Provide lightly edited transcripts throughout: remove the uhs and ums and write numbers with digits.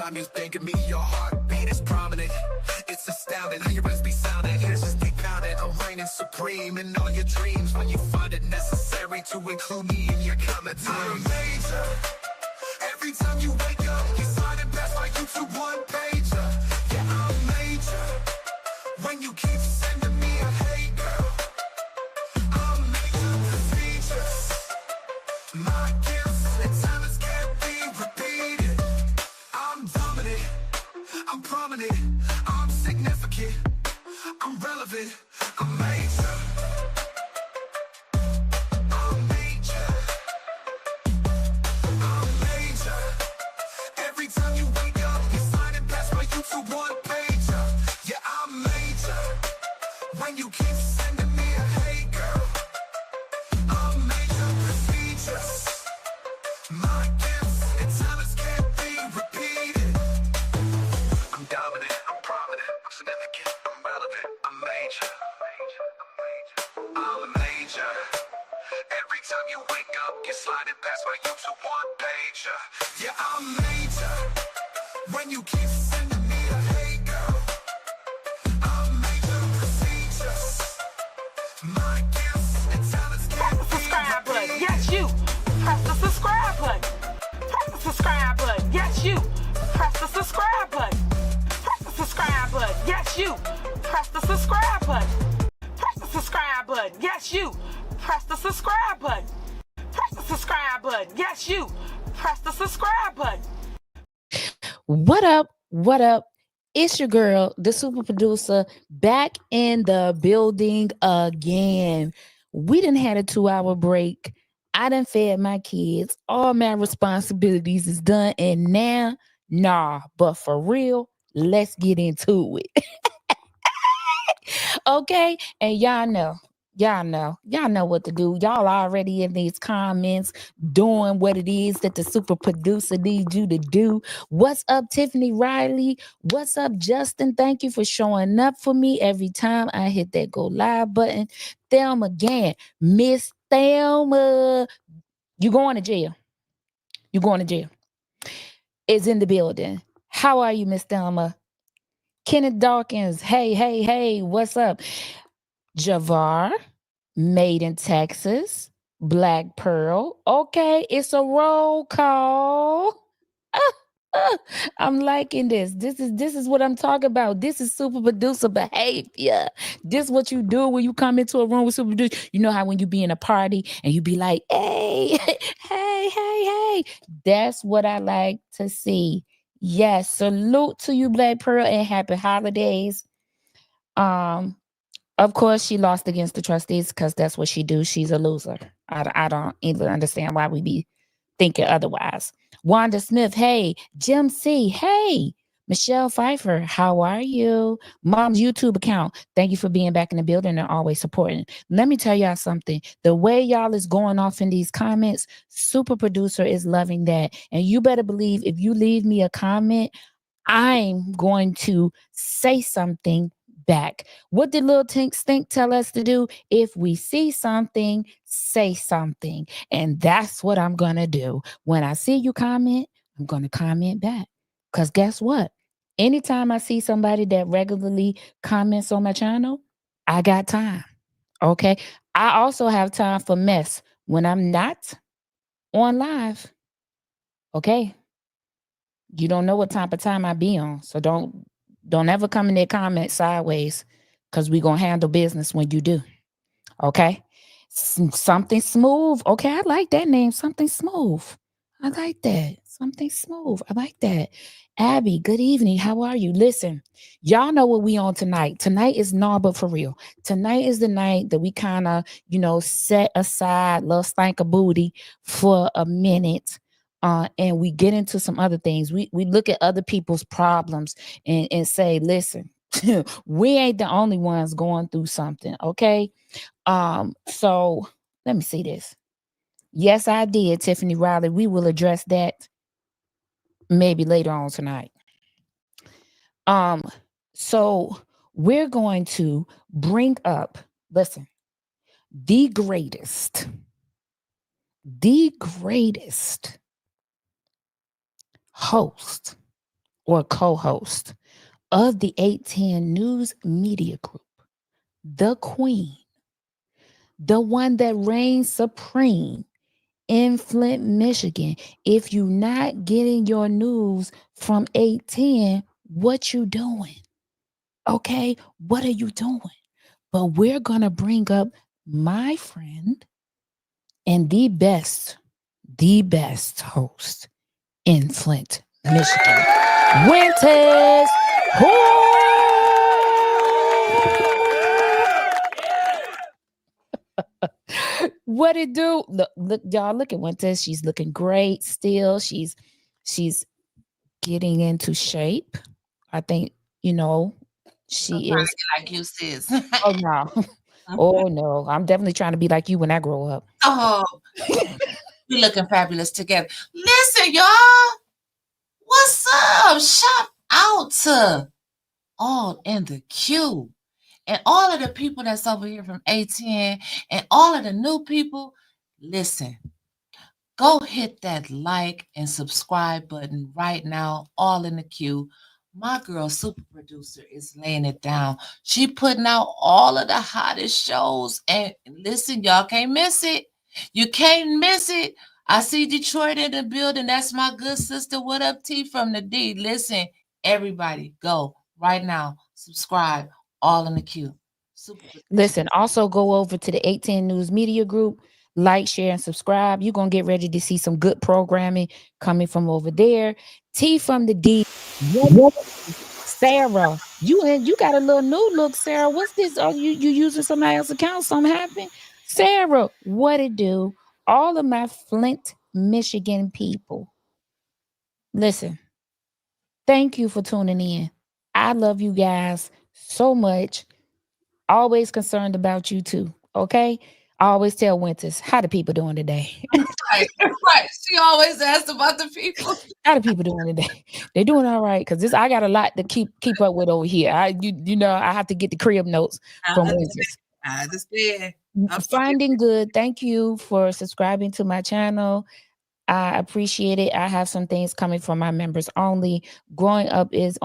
time you think of me, your heartbeat is prominent. It's astounding how your words be sounding. Ears just keep pounding. I'm reigning supreme in all your dreams when you find it necessary to include me in your commentary. I'm major. Every time you wake up, you sign and pass my YouTube one-pager. Yeah, I'm major. When you keep sending me a hate, girl, I'm major procedures. My gifts and talents can't be repeated. I'm dominant, I'm prominent, I'm significant, I'm relevant, I'm major. I'm major. I'm major. Every time you wake up, you sign and pass my YouTube one-pager. Yeah, I'm major. When you keep sending me a hate, girl, I'm major procedures. My gifts and talents can't be repeated. I'm dominant, I'm prominent, I'm significant, I'm relevant, I'm major. I'm major. Every time you wake up, you're sliding past my YouTube one-pager. Yeah, I'm major. When you keep sending me a hate, girl, I'm major procedures. My gifts and talents can't be Subscribe button. Yes, you. Press the subscribe button. Press the subscribe button. Yes, you. Press the subscribe button. Press the subscribe button. Yes, you. Press the subscribe button. Press the subscribe button. Yes, you. Press the subscribe button. Press the subscribe button. Yes, you. Press the subscribe button. What up? What up? It's your girl, the super producer, back in the building again. We done had a 2-hour break. I done fed my kids. All my responsibilities is done. And now, but for real, let's get into it. Okay? And y'all know what to do. Y'all already in these comments doing what it is that the super producer needs you to do. What's up, Tiffany Riley? What's up, Justin? Thank you for showing up for me every time I hit that go live button. Thelma again, Miss Thelma, you going to jail. You going to jail. Is in the building. How are you, Miss Thelma? Kenneth Dawkins, hey, what's up? Javar, made in Texas, Black Pearl. Okay, it's a roll call. I'm liking this. This is what I'm talking about. This is super producer behavior. This is what you do when you come into a room with super producer. You know how when you be in a party and you be like, hey, hey. That's what I like to see. Yes, salute to you, Black Pearl, and happy holidays. Of course, she lost against the trustees because that's what she do. She's a loser. I don't even understand why we be thinking otherwise. Wanda Smith, hey. Jim C, hey. Michelle Pfeiffer, how are you? Mom's YouTube account, thank you for being back in the building and always supporting. Let me tell y'all something. The way y'all is going off in these comments, super producer is loving that. And you better believe if you leave me a comment, I'm going to say something back. What did Lil Stink tell us to do? If we see something, say something. And that's what I'm going to do. When I see you comment, I'm going to comment back. Because guess what? Anytime I see somebody that regularly comments on my channel, I got time. Okay? I also have time for mess when I'm not on live. Okay? You don't know what type of time I be on. So don't ever come in there comment sideways, because we're going to handle business when you do. Okay? Something smooth. Okay, I like that name. Something smooth. I like that. Something smooth. I like that. Abby, good evening. How are you? Listen, y'all know what we on tonight. Tonight is but for real. Tonight is the night that we kind of, set aside little stank of booty for a minute. And we get into some other things. We look at other people's problems and say, listen, we ain't the only ones going through something, okay? So let me see this. Yes, I did, Tiffany Riley. We will address that maybe later on tonight. So we're going to bring up, listen, the greatest host or co-host of the 810 News Media Group, the queen, the one that reigns supreme in Flint, Michigan. If you're not getting your news from 810, what you doing? Okay, what are you doing? But we're going to bring up my friend and the best host in Flint, Michigan, WYNTIS. What it do? Look, y'all, look at WYNTIS. She's looking great still. She's getting into shape. I think, you know, I'm she trying is. to get like you, sis. Oh no. Oh no. I'm definitely trying to be like you when I grow up. Oh, we looking fabulous together. Listen, y'all. What's up? Shout out to all in the queue. And all of the people that's over here from ATN and all of the new people, listen, go hit that like and subscribe button right now, all in the queue. My girl, super producer, is laying it down. She putting out all of the hottest shows. And listen, y'all can't miss it. You can't miss it. I see Detroit in the building. That's my good sister. What up, T from the D? Listen, everybody, go right now. Subscribe, all in the queue. Super producer. Listen, also go over to the 810 News Media Group, like, share, and subscribe. You're gonna get ready to see some good programming coming from over there. T from the D. What Sarah, you got a little new look, Sarah. What's this? Are you using somebody else's account? Something happened? Sarah, what it do? All of my Flint, Michigan people. Listen, thank you for tuning in. I love you guys so much. Always concerned about you too. Okay. I always tell WYNTIS, how the people doing today? Right, right. She always asks about the people. How the people doing today? They doing all right because this I got a lot to keep up with over here. You know I have to get the crib notes from WYNTIS. I understand. I'm Finding good. Thank you for subscribing to my channel. I appreciate it. I have some things coming for my members only. Growing up is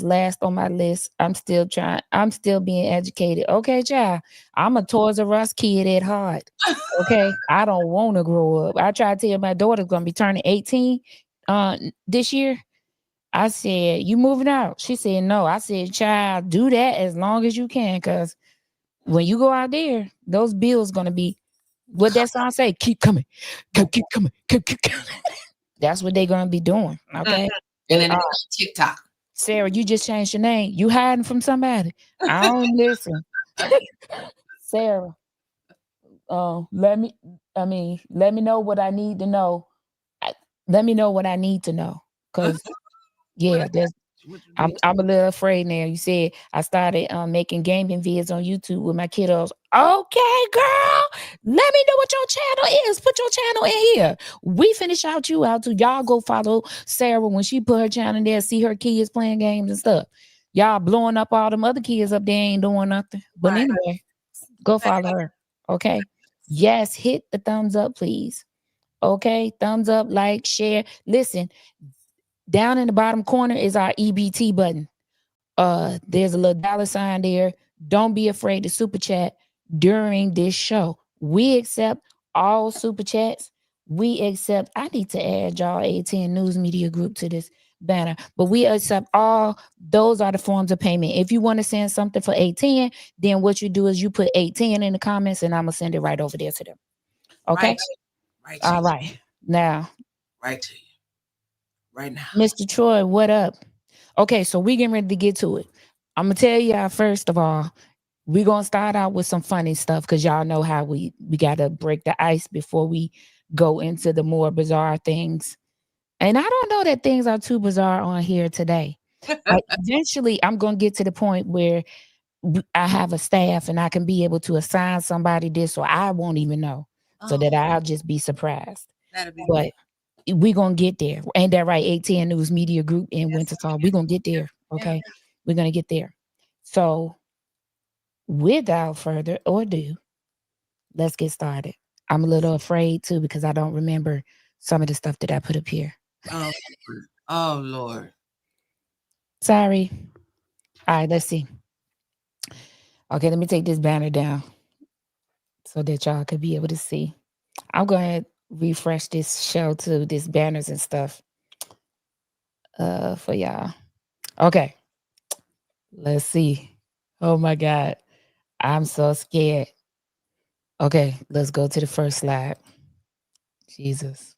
last on my list. I'm still trying. I'm still being educated. Okay, child. I'm a Toys R Us kid at heart. Okay, I don't want to grow up. I tried to tell my daughter's gonna be turning 18 this year. I said, "You moving out?" She said, "No." I said, "Child, do that as long as you can, cause when you go out there, those bills gonna be what that song say. Keep coming, keep coming, keep coming." That's what they're gonna be doing. Okay. and But then TikTok. Sarah, you just changed your name. You hiding from somebody. I don't listen. Sarah, let me know what I need to know. Let me know what I need to know. Cause yeah, there's I'm a little afraid now. You said I started making gaming vids on YouTube with my kiddos. Okay, girl, let me know what your channel is. Put your channel in here. We finish out you out too. Y'all go follow Sarah when she put her channel in there. See her kids playing games and stuff. Y'all blowing up all them other kids up there ain't doing nothing. But Right. anyway, go follow her. Okay. Yes, hit the thumbs up, please. Okay, thumbs up, like, share. Listen, down in the bottom corner is our EBT button. There's a little dollar sign there. Don't be afraid to super chat during this show. We accept all super chats. We accept, I need to add y'all 810 News Media Group to this banner, but we accept all. Those are the forms of payment. If you want to send something for 810, then what you do is you put 810 in the comments and I'm going to send it right over there to them. Okay. Right. All right. Now, Right to you. Right now. Mr. Troy, what up? Okay, so we getting ready to get to it. I'm gonna tell y'all first of all, we're gonna start out with some funny stuff because y'all know how we gotta break the ice before we go into the more bizarre things. And I don't know that things are too bizarre on here today. Like eventually, I'm gonna get to the point where I have a staff and I can be able to assign somebody this, so I won't even know, so that I'll just be surprised. That'll be But we gonna get there. Ain't that right? 810 News Media Group in Yes, Winter Talk. We're gonna get there. Okay. We're gonna get there. So without further ado, let's get started. I'm a little afraid too because I don't remember some of the stuff that I put up here. Oh Lord. Sorry. All right, let's see. Okay, let me take this banner down so that y'all could be able to see. I'm going to refresh this show to this banners and stuff for y'all. Okay, let's see. Oh my God. I'm so scared. Okay, let's go to the first slide. Jesus.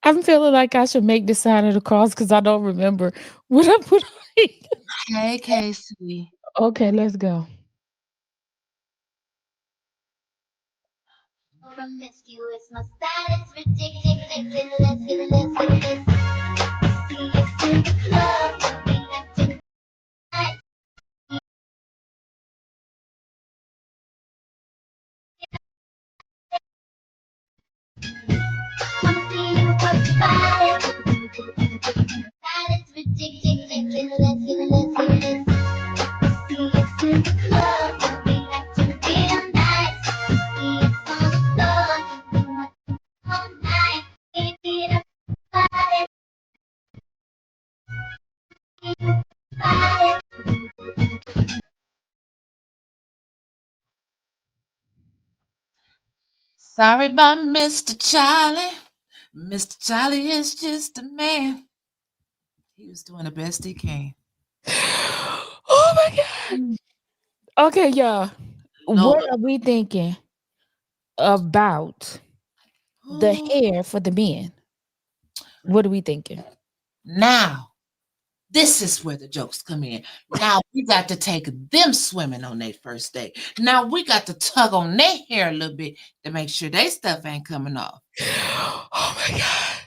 I'm feeling like I should make the sign of the cross because I don't remember what I put on. Hey, Casey. Okay, let's go. Promiscuous, my style is ridiculous, ridiculous. See us in the club, we acting nice. Wanna see you work your body. Style is ridiculous, ridiculous. See us in the club, we acting real nice. See us on the floor, doing all night. Give it up, body, body. Sorry about Mr. Charlie. Mr. Charlie is just a man. He was doing the best he can. Oh my God. Okay, y'all. What Lord. are we thinking about the hair for the men? What are we thinking? Now, this is where the jokes come in. Now we got to take them swimming on their first day. Now we got to tug on their hair a little bit to make sure their stuff ain't coming off. Oh my God.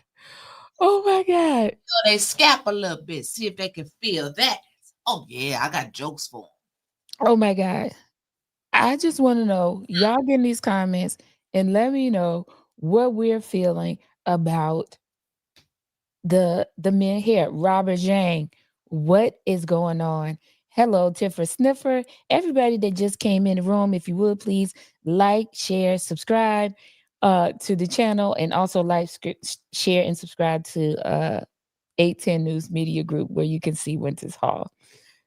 Oh my God. So they scalp a little bit, see if they can feel that. Oh yeah, I got jokes for them. Oh my God. I just want to know, y'all get in these comments and let me know what we're feeling about the men here. Robert Jang, what is going on? Hello, Tiffer Sniffer. Everybody that just came in the room, if you would please like, share, subscribe to the channel, and also like, share, and subscribe to 810 News Media Group where you can see Winter's Hall.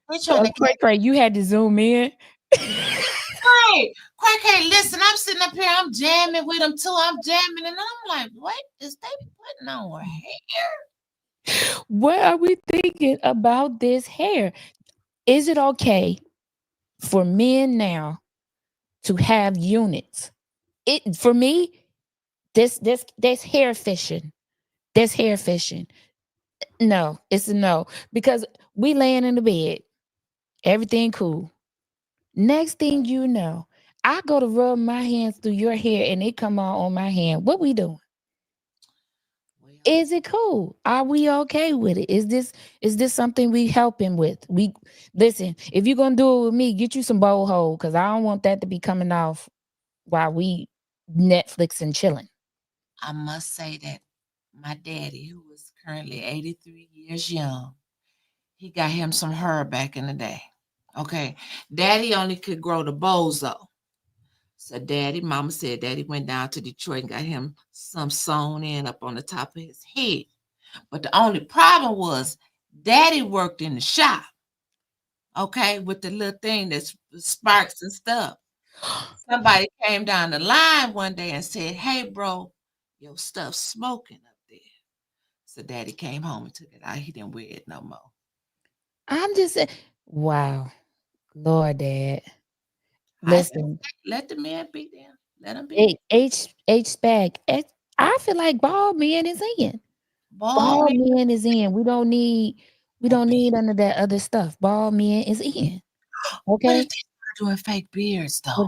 We're trying to Cray Cray, you had to zoom in. Right. Quack, hey, listen, I'm sitting up here, I'm jamming with them too. I'm jamming, and I'm like, what is they putting on her hair? What are we thinking about this hair? Is it okay for men now to have units? It for me, this hair fishing. This hair fishing. No, it's a no. Because we laying in the bed, everything cool. Next thing you know, I go to rub my hands through your hair and it come out on my hand. What we doing? Well, Is it cool? Are we okay with it? Is this something we helping with? We listen, if you're gonna do it with me, get you some bowl hole because I don't want that to be coming off while we Netflix and chilling. I must say that my daddy, who was currently 83 years young, he got him some hair back in the day. Okay. Daddy only could grow the bozo. So daddy, mama said daddy went down to Detroit and got him some sewn in up on the top of his head. But the only problem was daddy worked in the shop, okay, with the little thing that's sparks and stuff. Somebody came down the line one day and said, hey, bro, your stuff's smoking up there. So daddy came home and took it out. He didn't wear it no more. I'm just saying, wow, Lord, Dad. I said, Listen, let the man be there. Let him be. H spec. I feel like bald men is in. Bald Bald man. men is in. We don't need none of that other stuff. Bald men is in. What if Okay. they start doing fake beards What, though?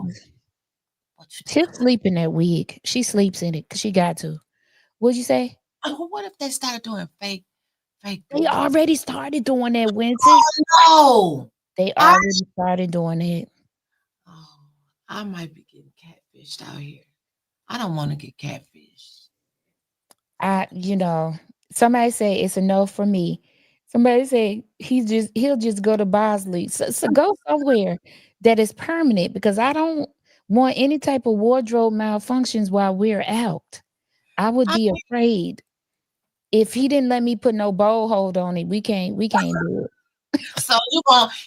What you think she'll of sleep in that wig. She sleeps in it because she got to. What'd you say? that? What if they start doing fake They beards? already started doing that, Wintis. No. They I already started doing it. oh, I might be getting catfished out here. I don't want to get catfished. Somebody say it's a no for me. Somebody say he'll just go to Bosley. So go somewhere that is permanent because I don't want any type of wardrobe malfunctions while we're out. I would I be afraid. If he didn't let me put no bowl hold on it, we can't do it. So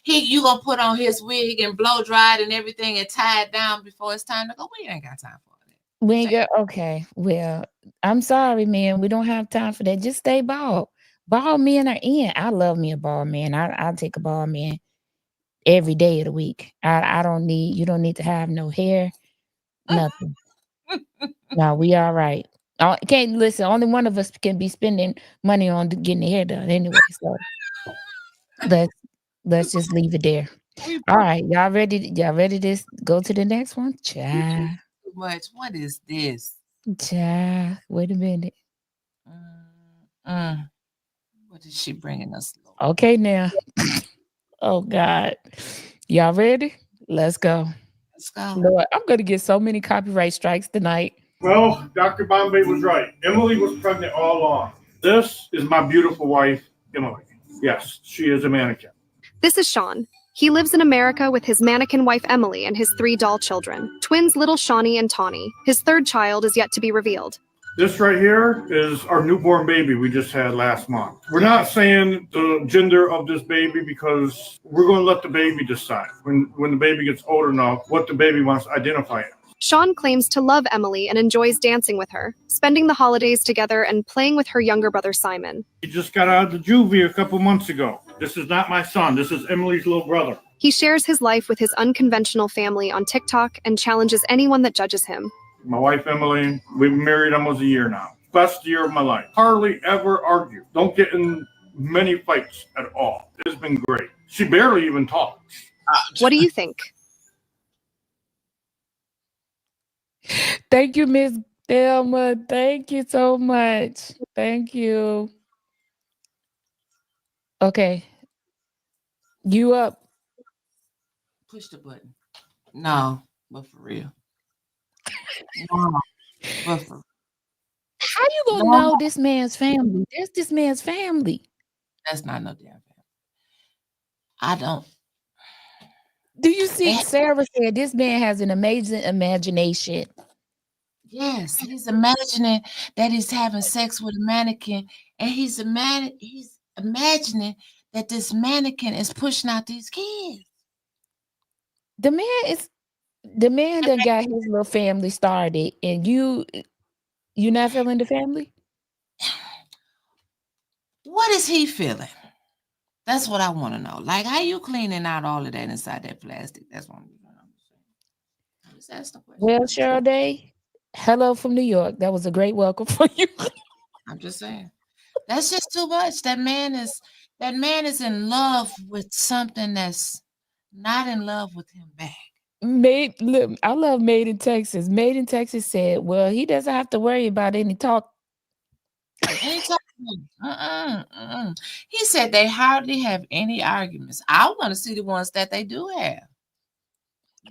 you gonna put on his wig and blow dry it and everything and tie it down before it's time to go? We ain't got time for it. We ain't got okay. Well, I'm sorry, man. We don't have time for that. Just stay bald. Bald men are in. I love me a bald man. I'll take a bald man every day of the week. I don't need you don't need to have no hair, nothing. No, we all right. Can't listen. Only one of us can be spending money on getting the hair done anyway. So let's just leave it there. All right, y'all ready? Y'all ready to go to the next one? Child. Too much. What is this? Child. Wait a minute. What is she bringing us? Okay, now. Oh God. Y'all ready? Let's go. Let's go. Lord, I'm gonna get so many copyright strikes tonight. Well, Dr. Bombay was right. Emily was pregnant all along. This is my beautiful wife, Emily. Yes, she is a mannequin. This is Sean. He lives in America with his mannequin wife Emily and his 3 doll children, twins little Shawnee and Tawny. His 3rd child is yet to be revealed. This right here is our newborn baby we just had last month. We're not saying the gender of this baby because we're going to let the baby decide when the baby gets old enough what the baby wants to identify as. Sean claims to love Emily and enjoys dancing with her, spending the holidays together and playing with her younger brother Simon. He just got out of the juvie a couple months ago. This is not my son. This is Emily's little brother. He shares his life with his unconventional family on TikTok and challenges anyone that judges him. My wife, Emily, we've been married almost a year now. Best year of my life. Hardly ever argue. Don't get in many fights at all. It's been great. She barely even talks. What do you think? Thank you, Miss Thelma. Thank you so much. Thank you. Okay. You up. Push the button. No, but for real. No, but for How you gonna know this man's family? That's this man's family. That's not no damn family. I don't. Do you see? Sarah said this man has an amazing imagination. Yes, he's imagining that he's having sex with a mannequin, and he's imagining that this mannequin is pushing out these kids. The man that got his little family started, and you not feeling the family? What is he feeling? That's what I want to know. Like, how you cleaning out all of that inside that plastic? That's what I'm saying. Just ask the question. Well, Cheryl Day, hello from New York. That was a great welcome for you. I'm just saying. That's just too much. That man is in love with something that's not in love with him back. I love Made in Texas. Made in Texas said, well, he doesn't have to worry about any talk. He said they hardly have any arguments. I want to see the ones that they do have.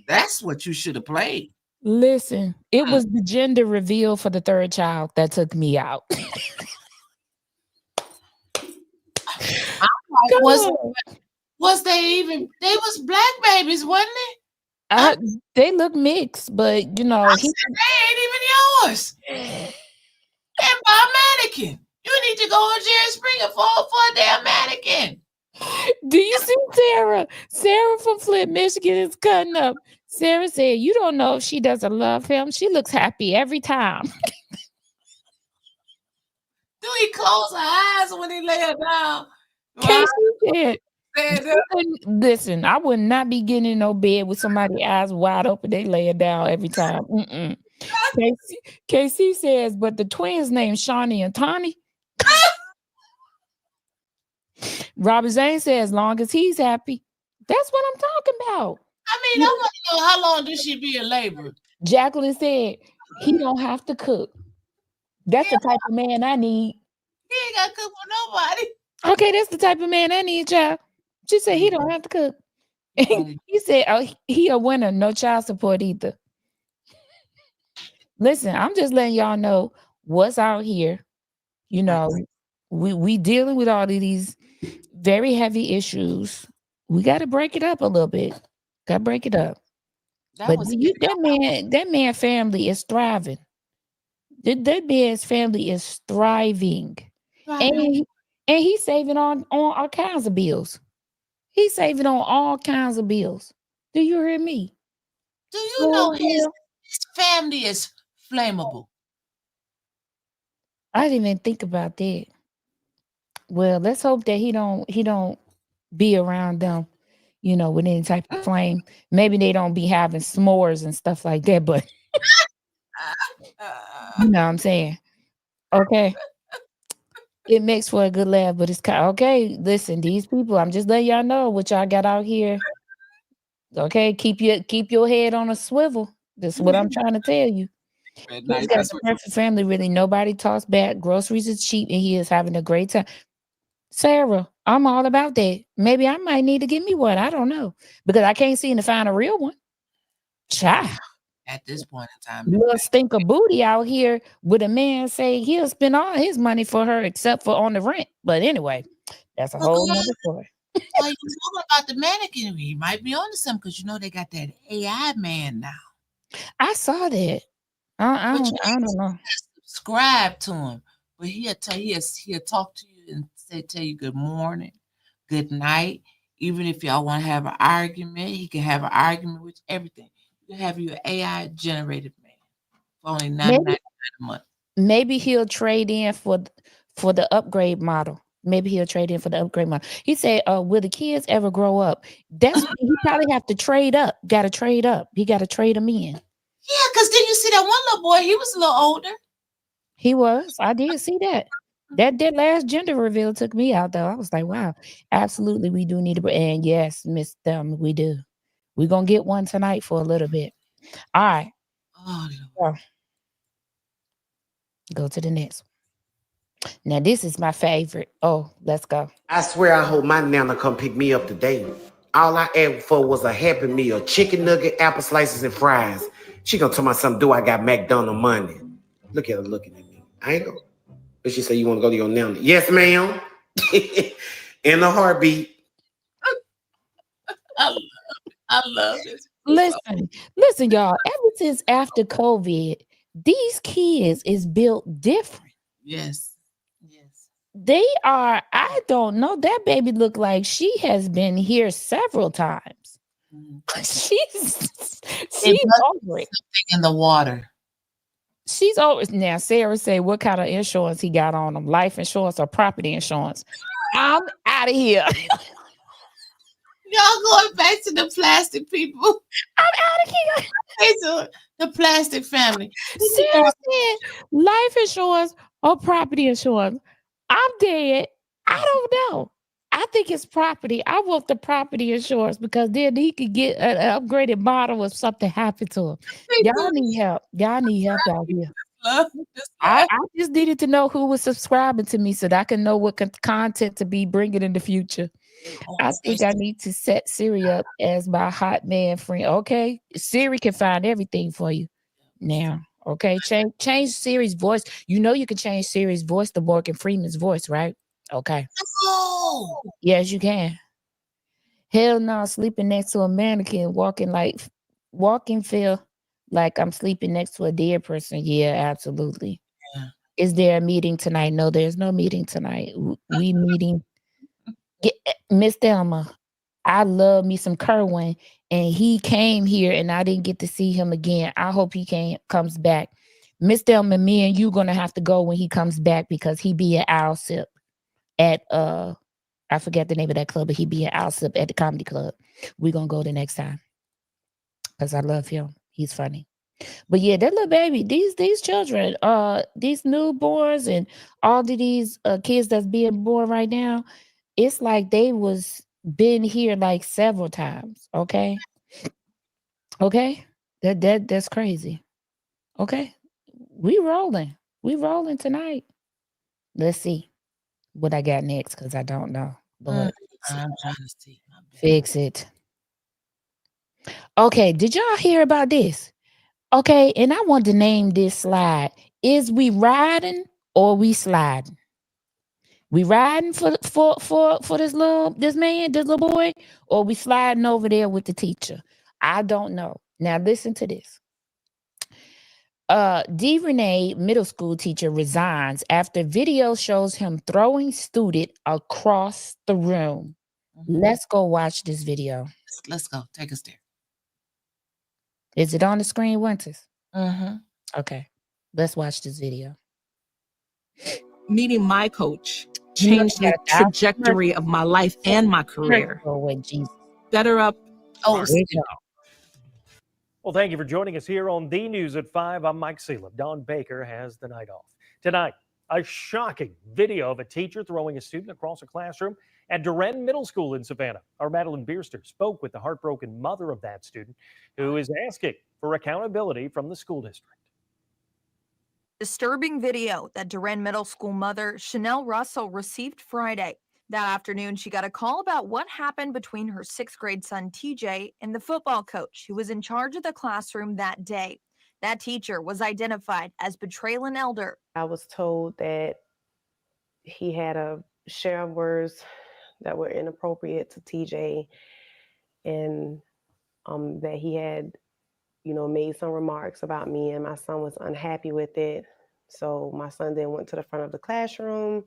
That's what you should have played. Listen, it was the gender reveal for the 3rd child that took me out. Was they was black babies, wasn't it? They look mixed, but you know, they ain't even yours. And by a mannequin. You need to go on Jerry Springer for a damn mannequin. Do you see Sarah? Sarah from Flint, Michigan is cutting up. Sarah said, you don't know if she doesn't love him. She looks happy every time. Do he close her eyes when he lay her down? Casey said, listen, I would not be getting in no bed with somebody's eyes wide open. They lay her down every time. KC says, but the twins named Shawnee and Tawny. Robert Zane says, as long as he's happy. That's what I'm talking about. I mean, I want to know how long does she be in labor? Jacqueline said, he don't have to cook. That's the type of man I need. He ain't got to cook for nobody. Okay, that's the type of man I need, child. She said he don't have to cook. He said, oh, he a winner, no child support either. Listen, I'm just letting y'all know what's out here. You know, we dealing with all of these very heavy issues. We got to break it up a little bit. Got to break it up. That man family is thriving. That man's family is thriving. And Right. he's saving on all kinds of bills. He's saving on all kinds of bills. Do you hear me? Do you For know his real. family is flammable? I didn't even think about that. Well, let's hope that he don't be around them, with any type of flame. Maybe they don't be having s'mores and stuff like that, but you know what I'm saying. Okay. It makes for a good laugh, but it's kind okay. Listen, these people, I'm just letting y'all know what y'all got out here. Okay, keep your head on a swivel. That's what I'm trying to tell you. Red He's night. got That's the what. perfect family, really. Nobody talks back. Groceries is cheap, and he is having a great time. Sarah, I'm all about that. Maybe I might need to get me one. I don't know. Because I can't seem to find a real one. Child. At this point in time, Little stinker booty out here with a man say he'll spend all his money for her except for on the rent. But anyway, that's a well, whole girl, nother story. while you talking about the mannequin, he might be onto something because they got that AI man now. I saw that. I But don't I don't know. subscribe to him. But he'll talk to you and tell you good morning, good night. Even if y'all want to have an argument, he can have an argument with everything. You can have your AI generated man for only $9.99 Maybe a month. maybe he'll trade in for the upgrade model. Maybe he'll trade in for the upgrade model. He said, will the kids ever grow up? He probably have to trade up. Gotta trade up. He gotta trade them in. Yeah, because then you see that one little boy, he was a little older. He was. I did see that. That last gender reveal took me out though. I was like, wow, absolutely, we do need to. And yes, Miss Thelma, we do. We're gonna get one tonight for a little bit. All right. Oh, So, go to the next one. Now, this is my favorite. Oh, let's go. I swear I hope my nana come pick me up today. All I asked for was a happy meal, chicken nugget, apple slices, and fries. She gonna tell me something, do I got McDonald money? Look at her looking at me. I ain't gonna. But she said, you wanna go to your nana? Yes, ma'am. In a heartbeat. I, I love this. Listen, y'all. Ever since after COVID, these kids is built different. Yes. Yes. They are. I don't know. That baby look like she has been here several times. Mhm. She's It she's must over be it. something in the water. She's over it. Now. Sarah say, what kind of insurance he got on him? Life insurance or property insurance? I'm out of here. Y'all going back to the plastic people. I'm out of here. To the plastic family. Sarah said, life insurance or property insurance. I'm dead. I don't know. I think it's property. I want the property insurance because then he could get an upgraded model if something happened to him. They Y'all do need help. Y'all need help out here. love this I, love. I just needed to know who was subscribing to me so that I can know what content to be bringing in the future. Oh, I think I need to set Siri up as my hot man friend. Okay, Siri can find everything for you now. Okay, change Siri's voice. You know you can change Siri's voice to Morgan Freeman's voice, right? Okay, Oh, yes you can. Hell no, sleeping next to a mannequin, walking feel like I'm sleeping next to a dead person. Yeah, absolutely. yeah. Is there a meeting tonight? No, there's no meeting tonight. We meeting. Miss Thelma, I love me some Kerwin, and he came here, and I didn't get to see him again. I hope he comes back. Miss Thelma, me and you gonna have to go when he comes back because he be at Owl Sip at I forget the name of that club, but he be at Owl Sip at the comedy club. We gonna go the next time because I love him. He's funny. But yeah, that little baby, these children, these newborns and all of these kids that's being born right now, it's like they was been here like several times. Okay. Okay. That's crazy. Okay. We rolling. We rolling tonight. Let's see what I got next because I don't know. Mm, Lord, fix it. I'm trying to see. My bad. Fix it. Okay. Did y'all hear about this? Okay. And I want to name this slide. Is we riding or we sliding? We riding for this man, this little boy, or we sliding over there with the teacher. I don't know. Now listen to this. D. Renee, middle school teacher, resigns after video shows him throwing student across the room. Let's go watch this video. Let's go. Take us there. Is it on the screen, WYNTIS? Mm-hmm. Okay. Let's watch this video. Meeting my coach You know, changed you the got a thousand trajectory of my life and my career. Oh, with Jesus. Better up. Oh, Here we go. Well, thank you for joining us here on The News at 5. I'm Mike Seelan. Dawn Baker has the night off. Tonight, a shocking video of a teacher throwing a student across a classroom at Duren Middle School in Savannah. Our Madeline Bierster spoke with the heartbroken mother of that student, who is asking for accountability from the school district. Disturbing video that Duren Middle School mother Chanel Russell received Friday. That afternoon, she got a call about what happened between her 6th grade son TJ and the football coach who was in charge of the classroom that day. That teacher was identified as Betrayal Elder. I was told that he had a share of words that were inappropriate to TJ, and that he had, made some remarks about me, and my son was unhappy with it. So my son then went to the front of the classroom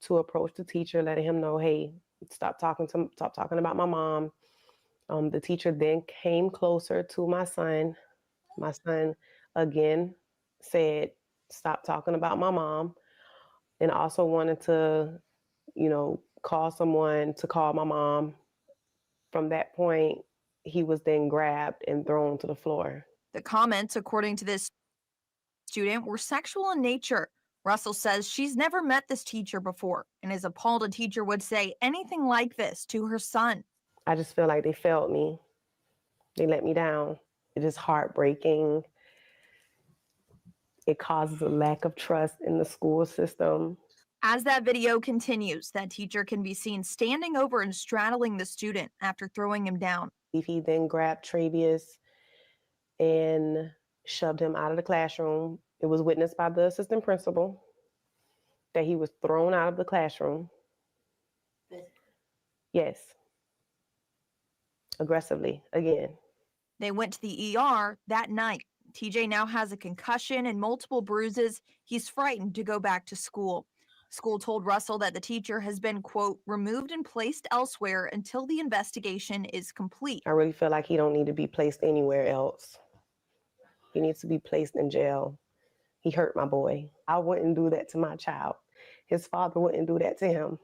to approach the teacher, letting him know, hey, stop talking about my mom. The teacher then came closer to my son. My son again said, stop talking about my mom, and also wanted to, call someone to call my mom. From that point, he was then grabbed and thrown to the floor. The comments, according to this student, were sexual in nature. Russell says she's never met this teacher before and is appalled a teacher would say anything like this to her son. I just feel like they failed me. They let me down. It is heartbreaking. It causes a lack of trust in the school system. As that video continues, that teacher can be seen standing over and straddling the student after throwing him down. He then grabbed Travius and shoved him out of the classroom. It was witnessed by the assistant principal that he was thrown out of the classroom. Yes. Aggressively, again. They went to the ER that night. TJ now has a concussion and multiple bruises. He's frightened to go back to school. School told Russell that the teacher has been, quote, removed and placed elsewhere until the investigation is complete. I really feel like he don't need to be placed anywhere else. He needs to be placed in jail. He hurt my boy. I wouldn't do that to my child. His father wouldn't do that to him.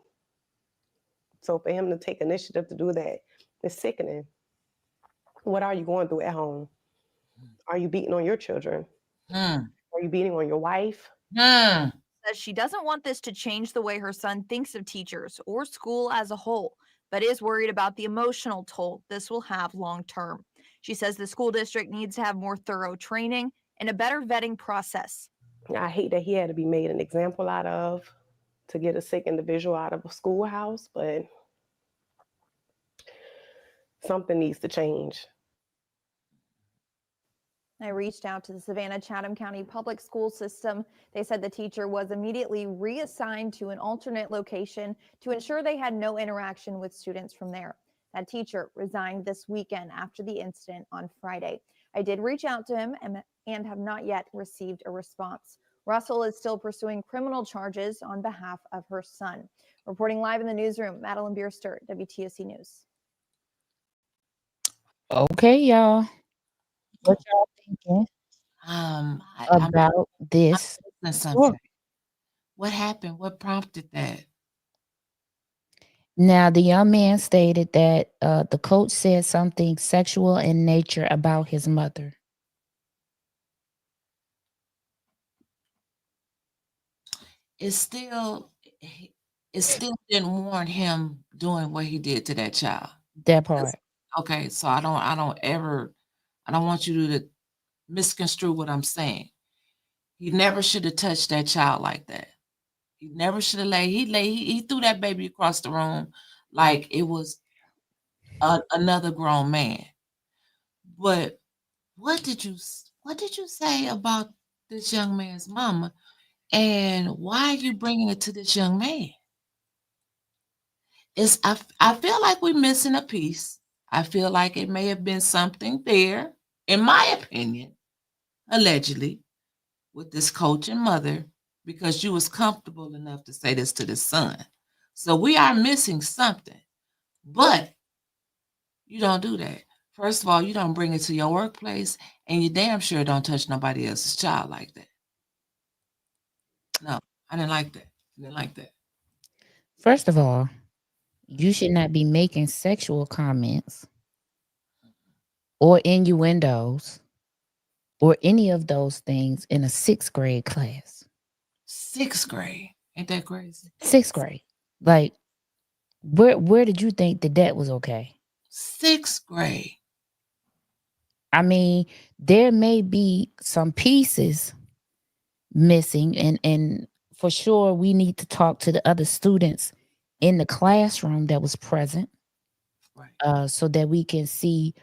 So for him to take initiative to do that is sickening. What are you going through at home? Are you beating on your children? Are you beating on your wife? Says she doesn't want this to change the way her son thinks of teachers or school as a whole, but is worried about the emotional toll this will have long term. She says the school district needs to have more thorough training and a better vetting process. I hate that he had to be made an example out of to get a sick individual out of a schoolhouse, but something needs to change. I reached out to the Savannah-Chatham County Public School System. They said the teacher was immediately reassigned to an alternate location to ensure they had no interaction with students from there. That teacher resigned this weekend after the incident on Friday. I did reach out to him and have not yet received a response. Russell is still pursuing criminal charges on behalf of her son. Reporting live in the newsroom, Madeline Bierster, WTOC News. Okay, y'all. What y'all thinking about this? Something. What happened? What prompted that? Now, the young man stated that the coach said something sexual in nature about his mother. It still didn't warrant him doing what he did to that child. That part. Okay, so I don't want you to misconstrue what I'm saying. He never should have touched that child like that. He never should have he threw that baby across the room like it was another grown man. But what did you say about this young man's mama, and why are you bringing it to this young man? I feel like we're missing a piece. I feel like it may have been something there, in my opinion, allegedly, with this coach and mother because you was comfortable enough to say this to the son. So we are missing something, but you don't do that. First of all, you don't bring it to your workplace, and you damn sure don't touch nobody else's child like that. No, I didn't like that. I didn't like that. First of all, you should not be making sexual comments or innuendos or any of those things in a 6th grade class. 6th grade. Ain't that crazy? 6th grade. Like, where did you think that was okay? 6th grade. I mean, there may be some pieces missing, and for sure we need to talk to the other students in the classroom that was present, Right. so that we can see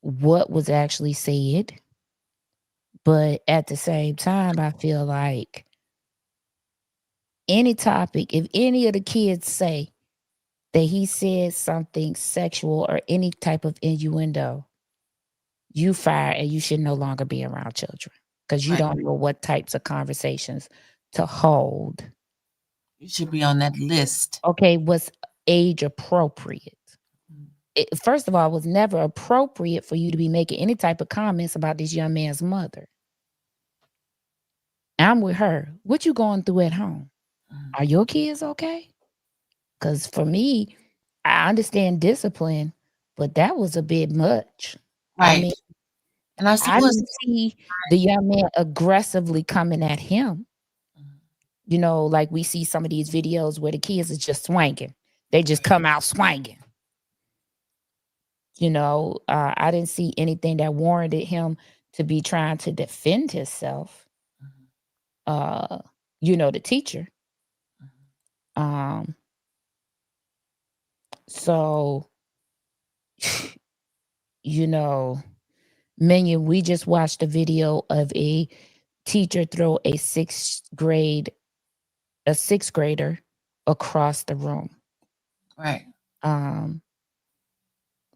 what was actually said. But at the same time, I feel like any topic, if any of the kids say that he said something sexual or any type of innuendo, you fire and you should no longer be around children because you Right. don't know what types of conversations to hold. You should be on that list. Okay, what's age appropriate? Mm. First of all, it was never appropriate for you to be making any type of comments about this young man's mother. I'm with her. What you going through at home? Are your kids okay? Because for me, I understand discipline, but that was a bit much. I Right. mean, And I said, I "What's didn't see the young man aggressively coming at him. You know, like we see some of these videos where the kids is just swinging. They just come out swinging. You know, I didn't see anything that warranted him to be trying to defend himself. You know, the teacher. So, you know, Minion, we just watched a video of a teacher throw a sixth grader across the room. right?"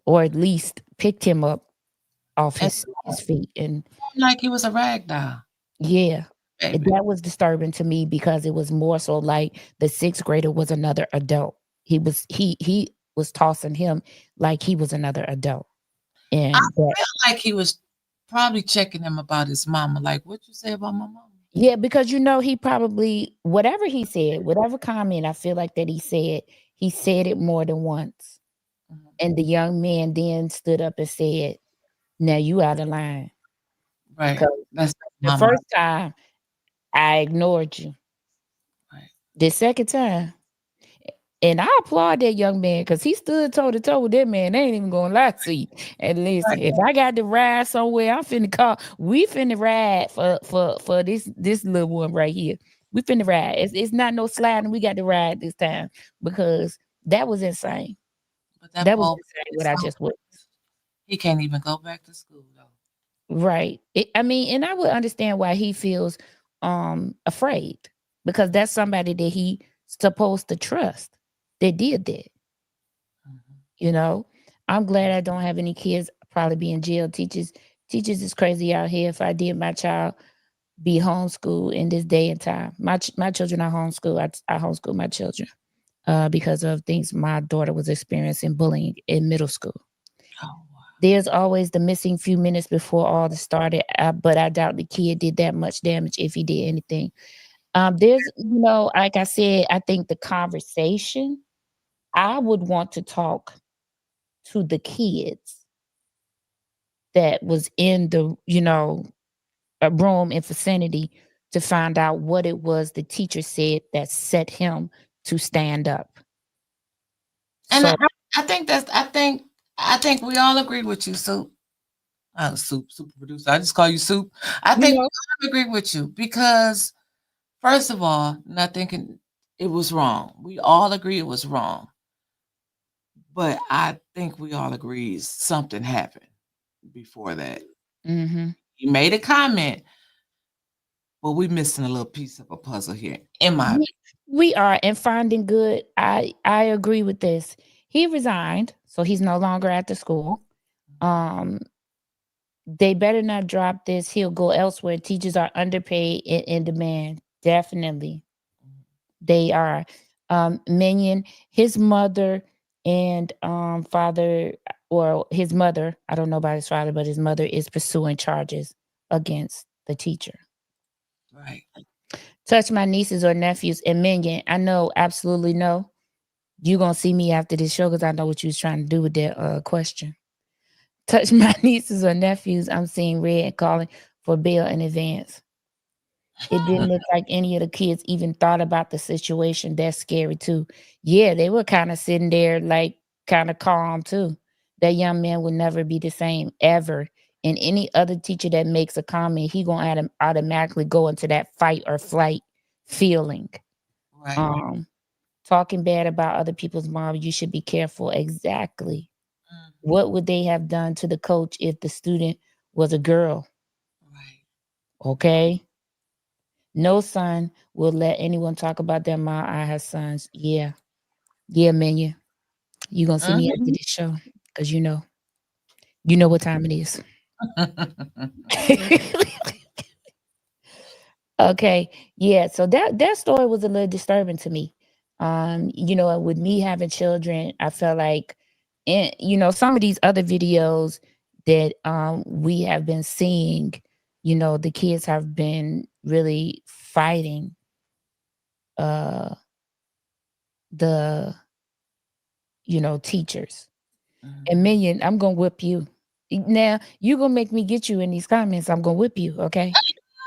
Or at least picked him up off And his feet. And like he was a rag doll. yeah, Baby. that was disturbing to me because it was more so like the 6th grader was another adult. He was tossing him like he was another adult. And I feel like he was probably checking him about his mama. Like, what you say about my mama? yeah, because you know he probably whatever he said, whatever comment I feel like that he said it more than once. Mhm. And the young man then stood up and said, "Now you out of line." Right. 'Cause That's the mama. first time I ignored you. Right. The second time, and I applaud that young man because he stood toe to toe with that man. They ain't even gonna lie to you. And listen, Right. if I got to ride somewhere, I'm finna call. We finna ride for this little one right here. We finna ride. It's not no sliding. We got to ride this time because that was insane. But that That was Paul, insane what I just witnessed. he can't even go back to school though. Right. I mean, and I would understand why he feels afraid because that's somebody that he supposed to trust that did that. You know, I'm glad I don't have any kids probably be in jail. Teachers is crazy out here. If I did my child be homeschooled in this day and time, my children are homeschooled. I homeschool my children because of things my daughter was experiencing bullying in middle school. Oh, wow. There's always the missing few minutes before all this started, but I doubt the kid did that much damage if he did anything. There's, you know, like I said, I think the conversation, I would want to talk to the kids that was in the, you know, a room in vicinity to find out what it was the teacher said that set him to stand up. And So, I think we all agree with you, Soup. Super producer. I just call you Soup. I you think we know, all agree with you because first of all, not thinking it was wrong. We all agree it was wrong. But I think we all agree something happened before that. mhm. You made a comment, but we missing a little piece of a puzzle here. In my We are, and finding good. I agree with this. He resigned, so he's no longer at the school. Um, They better not drop this. He'll go elsewhere. Teachers are underpaid and in demand. Definitely. They are. Minion, his mother and father, or his mother, I don't know about his father, but his mother is pursuing charges against the teacher. Right. Touch my nieces or nephews. And Minion, I know absolutely no. You're gonna see me after this show because I know what you was trying to do with that question. Touch my nieces or nephews. I'm seeing red calling for bail in advance. It didn't look like any of the kids even thought about the situation. That's scary too. Yeah, they were kind of sitting there like kind of calm too. That young man would never be the same ever. And any other teacher that makes a comment, he gonna automatically go into that fight or flight feeling. Right. Talking bad about other people's mom, you should be careful. Exactly. Mm, What would they have done to the coach if the student was a girl? right. Okay. No son will let anyone talk about their mom. I have sons. Yeah. Yeah, menu. You gonna see me after this show. Cause you know what time it is. Okay. Yeah. So that story was a little disturbing to me. With me having children, I felt like some of these other videos that we have been seeing, the kids have been really fighting uh the teachers. And Minion, I'm gonna whip you. Now you gonna make me get you in these comments. I'm gonna whip you, okay?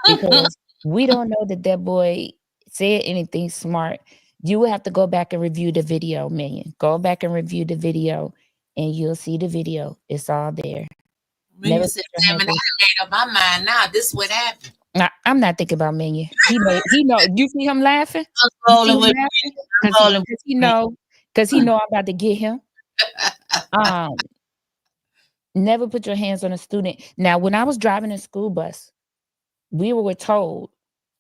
Because we don't know that boy said anything smart. You will have to go back and review the video, Minion. Go back and review the video, and you'll see the video. It's all there. Minion said, "Damn it, I made up my mind now. This is what happened." I'm not thinking about Minion. He know. You see him laughing? I'm rolling with me. Because he know I'm about to get him. Never put your hands on a student. Now, when I was driving a school bus, we were told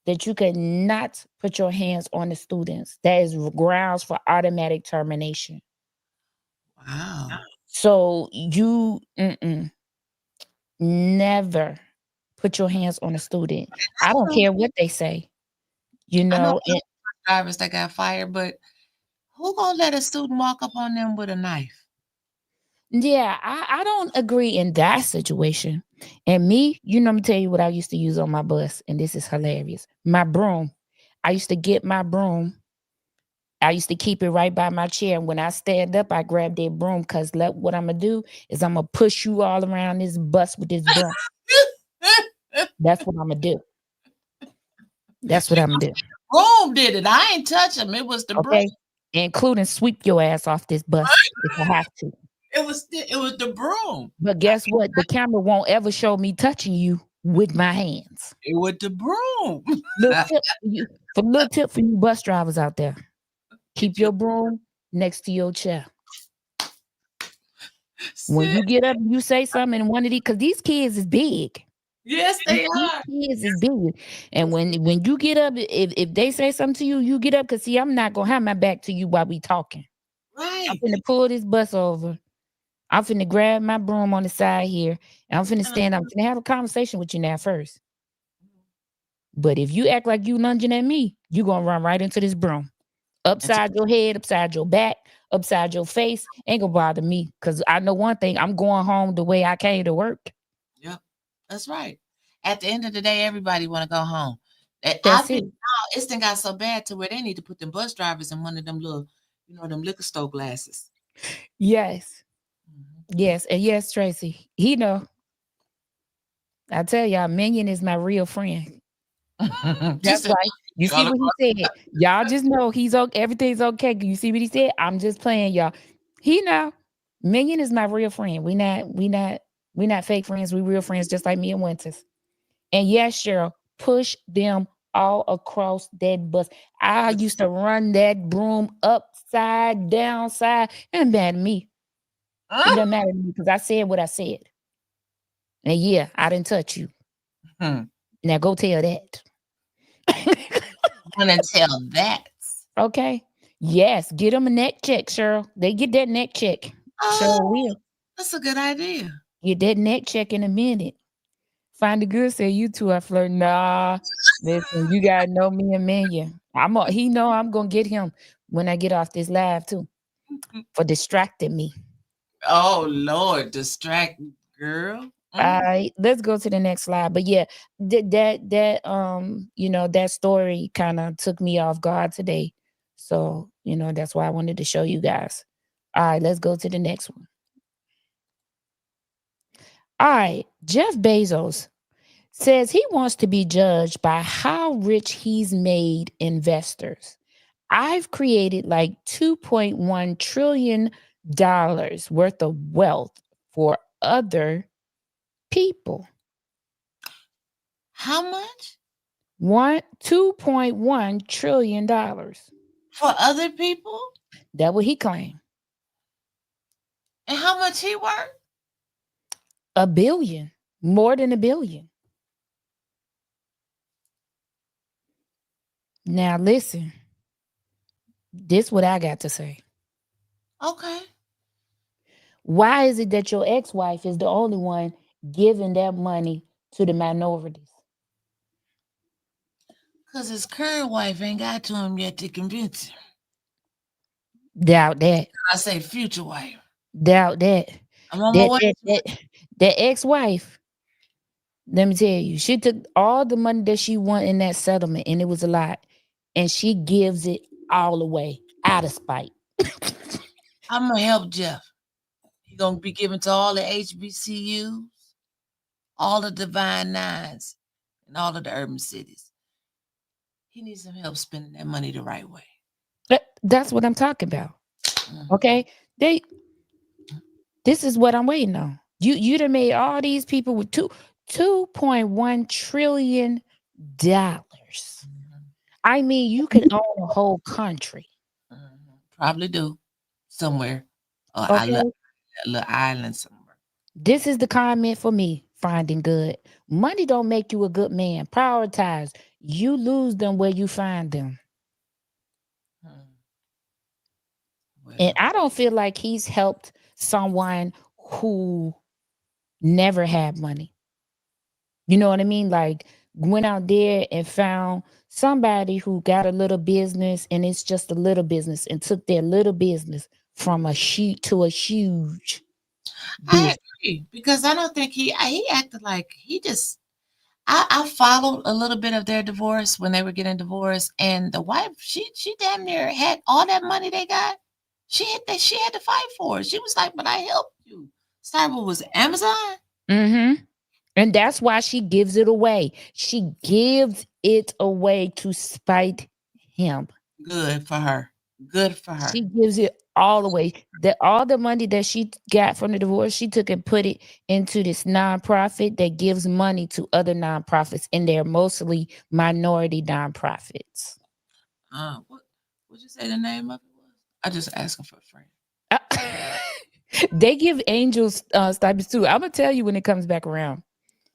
that you could not put your hands on the students. That is grounds for automatic termination. Wow. So you never put your hands on a student. I don't care what they say. I know drivers that got fired, but who gonna let a student walk up on them with a knife? Yeah, I don't agree in that situation. And me, I'm gonna tell you what I used to use on my bus, and this is hilarious. My broom. I used to get my broom. I used to keep it right by my chair. And when I stand up, I grab that broom because what I'm gonna do is I'm gonna push you all around this bus with this broom. That's what I'm gonna do. That's what I'm gonna do. Broom did it. I ain't touch him. It was the broom. Including sweep your ass off this bus if I have to. It was the broom. But guess what? The camera won't ever show me touching you with my hands. It was the broom. Little tip for you bus drivers out there. Keep your broom next to your chair. When you get up, you say something in one of these, because these kids is big. Yes, they are. These kids is big. And when you get up, if they say something to you, you get up, because see, I'm not gonna have my back to you while we talking. Right. I'm finna pull this bus over. I'm finna grab my broom on the side here, and I'm finna stand up. I'm finna have a conversation with you now first. But if you act like you lunging at me, you gonna run right into this broom. Upside your head, upside your back, upside your face. Ain't gonna bother me, because I know one thing. I'm going home the way I came to work. Yep, that's right. At the end of the day, everybody want to go home. That's it. Now it's done got so bad to where they need to put them bus drivers in one of them little, them liquor store glasses. Yes. Yes, and yes, Tracy. He know. I tell y'all, Minion is my real friend. That's right. You see what he said? Y'all just know he's okay. Everything's okay. You see what he said? I'm just playing, y'all. He know. Minion is my real friend. We not fake friends. We real friends, just like me and WYNTIS. And yes, Cheryl, push them all across that bus. I used to run that broom upside, downside. It doesn't matter to me. It doesn't matter to me because I said what I said. And yeah, I didn't touch you. Now go tell that. I'm gonna tell that. Okay. Yes, get them a neck check, Cheryl. They get that neck check. Cheryl will. That's a good idea. Get that neck check in a minute. Find the good say you two are flirting. Nah, listen, you gotta know me and Minion. He know I'm gonna get him when I get off this live too for distracting me. Oh Lord, distract girl. All right, let's go to the next slide. But yeah, that story kind of took me off guard today. So, that's why I wanted to show you guys. All right, let's go to the next one. All right, Jeff Bezos says he wants to be judged by how rich he's made investors. I've created like $2.1 trillion worth of wealth for other people. How much? $2.1 trillion. For other people? That's what he claimed. And how much he worth? $1 billion. More than $1 billion. Now listen. This what I got to say. Okay. Why is it that your ex-wife is the only one giving that money to the minorities? Because his current wife ain't got to him yet to convince him. Doubt that. I say future wife. Doubt that. I'm on my way. That ex-wife, let me tell you, she took all the money that she won in that settlement, and it was a lot, and she gives it all away out of spite. I'm going to help Jeff. He's going to be given to all the HBCUs, all the Divine Nines, and all of the urban cities. He needs some help spending that money the right way. That's what I'm talking about. Okay? This is what I'm waiting on. You done made all these people with $2.1 trillion. I mean, you could own a whole country. Probably do. Somewhere. Or Okay? a little island somewhere. This is the comment for me, finding good. Money don't make you a good man. Prioritize. You lose them where you find them. And I don't feel like he's helped someone who never had money. You know what I mean? Like went out there and found somebody who got a little business, and it's just a little business, and took their little business from a huge to a huge business. I agree, because I don't think he acted like he just. I followed a little bit of their divorce when they were getting divorced, and the wife, she damn near had all that money they got. She had to fight for it. She was like, "But I helped you." Started what was it, Amazon? Mm-hmm. And that's why she gives it away. She gives it away to spite him. Good for her. Good for her. She gives it all away. All the money that she got from the divorce, she took and put it into this nonprofit that gives money to other nonprofits, and they're mostly minority nonprofits. What'd you say the name of it was? I just asking for a friend. They give angels stipends too. I'm gonna tell you when it comes back around.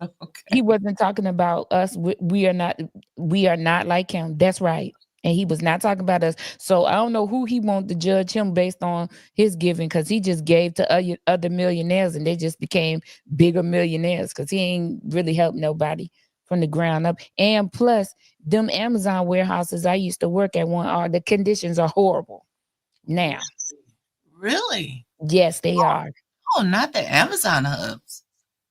Okay. He wasn't talking about us. We are not like him. That's right. And he was not talking about us. So I don't know who he wants to judge him based on his giving, because he just gave to other millionaires and they just became bigger millionaires, because he ain't really helped nobody from the ground up. And plus, them Amazon warehouses I used to work at the conditions are horrible now. Really? Yes, they are. Oh, not the Amazon hubs.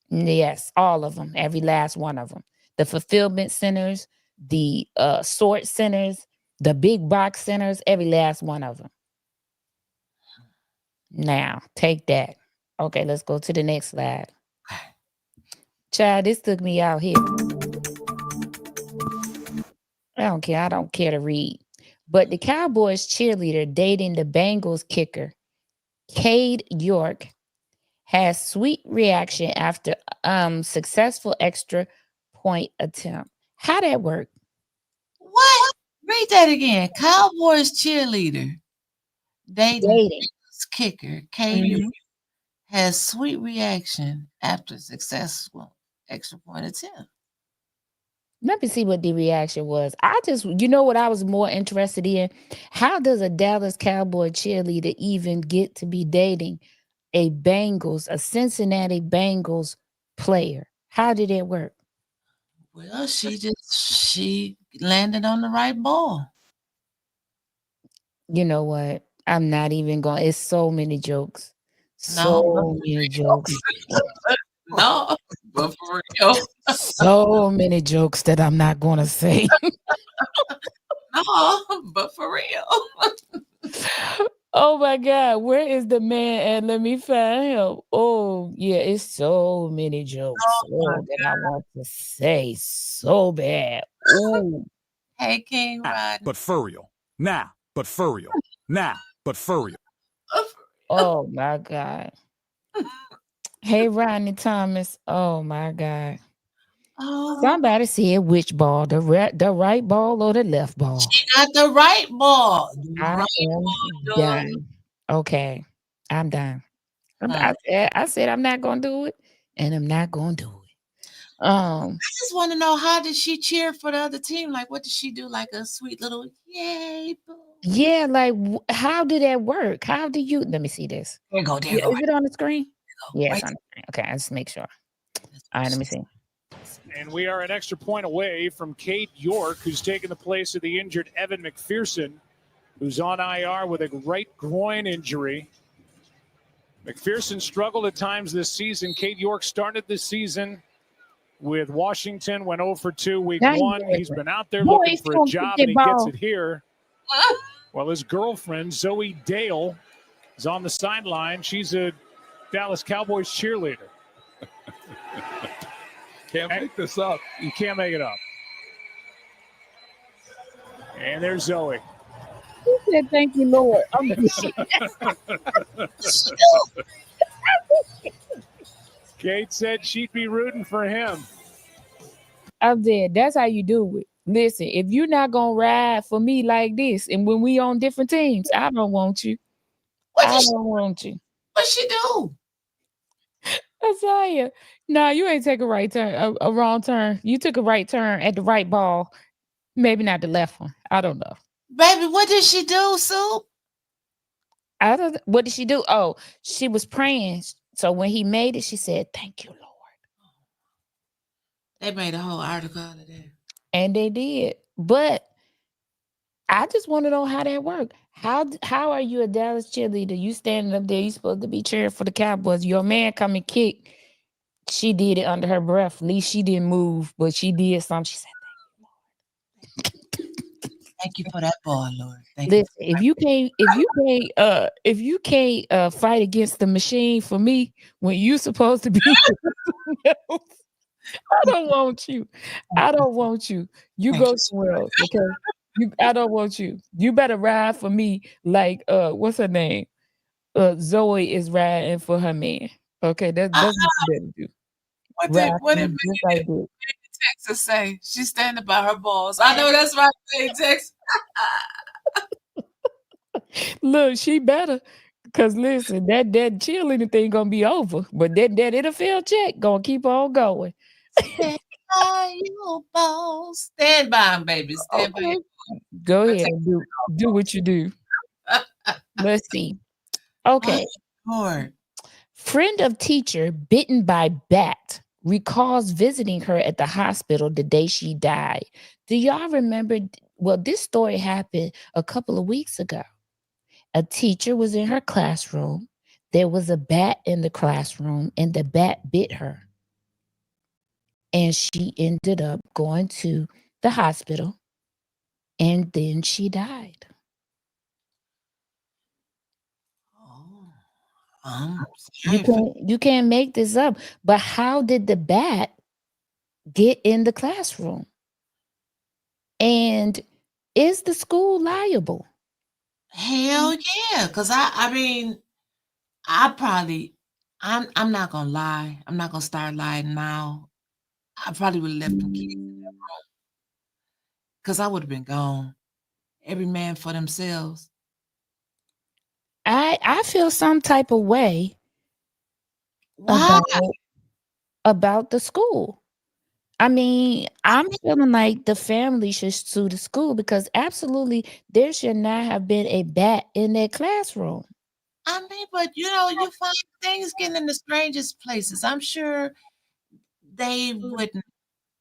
Yes, all of them, every last one of them. The fulfillment centers, the sort centers, the big box centers, every last one of them. Now, take that. Okay, let's go to the next slide. Child, this took me out here. I don't care to read. But the Cowboys cheerleader dating the Bengals kicker, Cade York, has sweet reaction after successful extra point attempt. How that work? What? Read that again. Cowboys cheerleader dating kicker Cade has sweet reaction after successful extra point attempt. Let me see what the reaction was. You know what I was more interested in? How does a Dallas Cowboy cheerleader even get to be dating a Cincinnati Bengals player? How did it work? Well, she landed on the right ball. You know what? I'm not even going. It's so many jokes. No, So many jokes. no, but for real, So many jokes that I'm not going to say. no, but for real. Oh my God, where is the man? And let me find him. Oh, yeah, it's so many jokes. my Oh, that I want to say so bad. Oh, Hey, King Rod. But for real. Now, but for real. Now, but for real. oh my God. Hey, Rodney Thomas. Oh my God. Oh, Somebody said which ball, the right ball or the left ball? she got the right ball. The I right am ball, done. Okay, I'm done. I said I'm not gonna do it, and I'm not gonna do it. I just want to know, how did she cheer for the other team? Like, what did she do? Like a sweet little yay, boo. Yeah, like how did that work? How do you? Let me see this. There you go, there Yeah, you go. is it on the screen? Go. Yeah, Right it's on the screen. Okay, I just make sure. there. All right, let me see. And we are an extra point away from Kate York, who's taken the place of the injured Evan McPherson, who's on IR with a right groin injury. McPherson struggled at times this season. Kate York started this season with Washington, went 0 for 2 week Now you 1. doing He's it. been out there Boy, looking he's for a gonna kick job, that and he gets ball. it here. Well, his girlfriend, Zoe Dale, is on the sideline. She's a Dallas Cowboys cheerleader. Can't make this up. You can't make it up. And there's Zoe. He said, "Thank you, Lord." I'm Kate said she'd be rooting for him. I'm dead. That's how you do it. Listen, if you're not gonna ride for me like this, and when we on different teams, I don't want you. I don't want you. What she do? Isaiah, no, you ain't take a right turn, a wrong turn. You took a right turn at the right ball, maybe not the left one. I don't know. Baby, what did she do, Sue? I don't. What did she do? Oh, she was praying. So when he made it, she said, "Thank you, Lord." They made a whole article out of that. And they did. But I just want to know how that worked. How are you a Dallas cheerleader? You standing up there, you supposed to be cheering for the Cowboys. Your man come and kick. She did it under her breath. At least she didn't move, but she did something. She said, Thank you for that ball, Lord. Thank "Listen, if you can't fight against the machine for me when you supposed to be I don't want you. I don't want you. You Thank go you. somewhere else, okay? I don't want you. You better ride for me like what's her name? Zoe is riding for her man. Okay, that's what you better do. What Ride did for me just like that. Texas say? She's standing by her balls. I know that's right, Texas. Look, she better. Cause listen, that cheerleading thing gonna be over, but that NFL check gonna keep on going. Stand by your balls. Stand by them, baby. Stand by Okay, your go balls. ahead and do what you do. Let's see. My Okay. Lord. Friend of teacher bitten by bat recalls visiting her at the hospital the day she died. Do y'all remember? Well, this story happened a couple of weeks ago. A teacher was in her classroom. There was a bat in the classroom, and the bat bit her. And she ended up going to the hospital, and then she died. Oh, You can't make this up. But how did the bat get in the classroom? And is the school liable? hell yeah. Cause I mean, I'm not gonna lie. I'm not gonna start lying now. I probably would have left them kids in that room. Cause I would have been gone. Every man for themselves. I feel some type of way Why? about the school. I mean, I'm feeling like the family should sue the school because absolutely there should not have been a bat in their classroom. I mean, but you find things getting in the strangest places. I'm sure they wouldn't.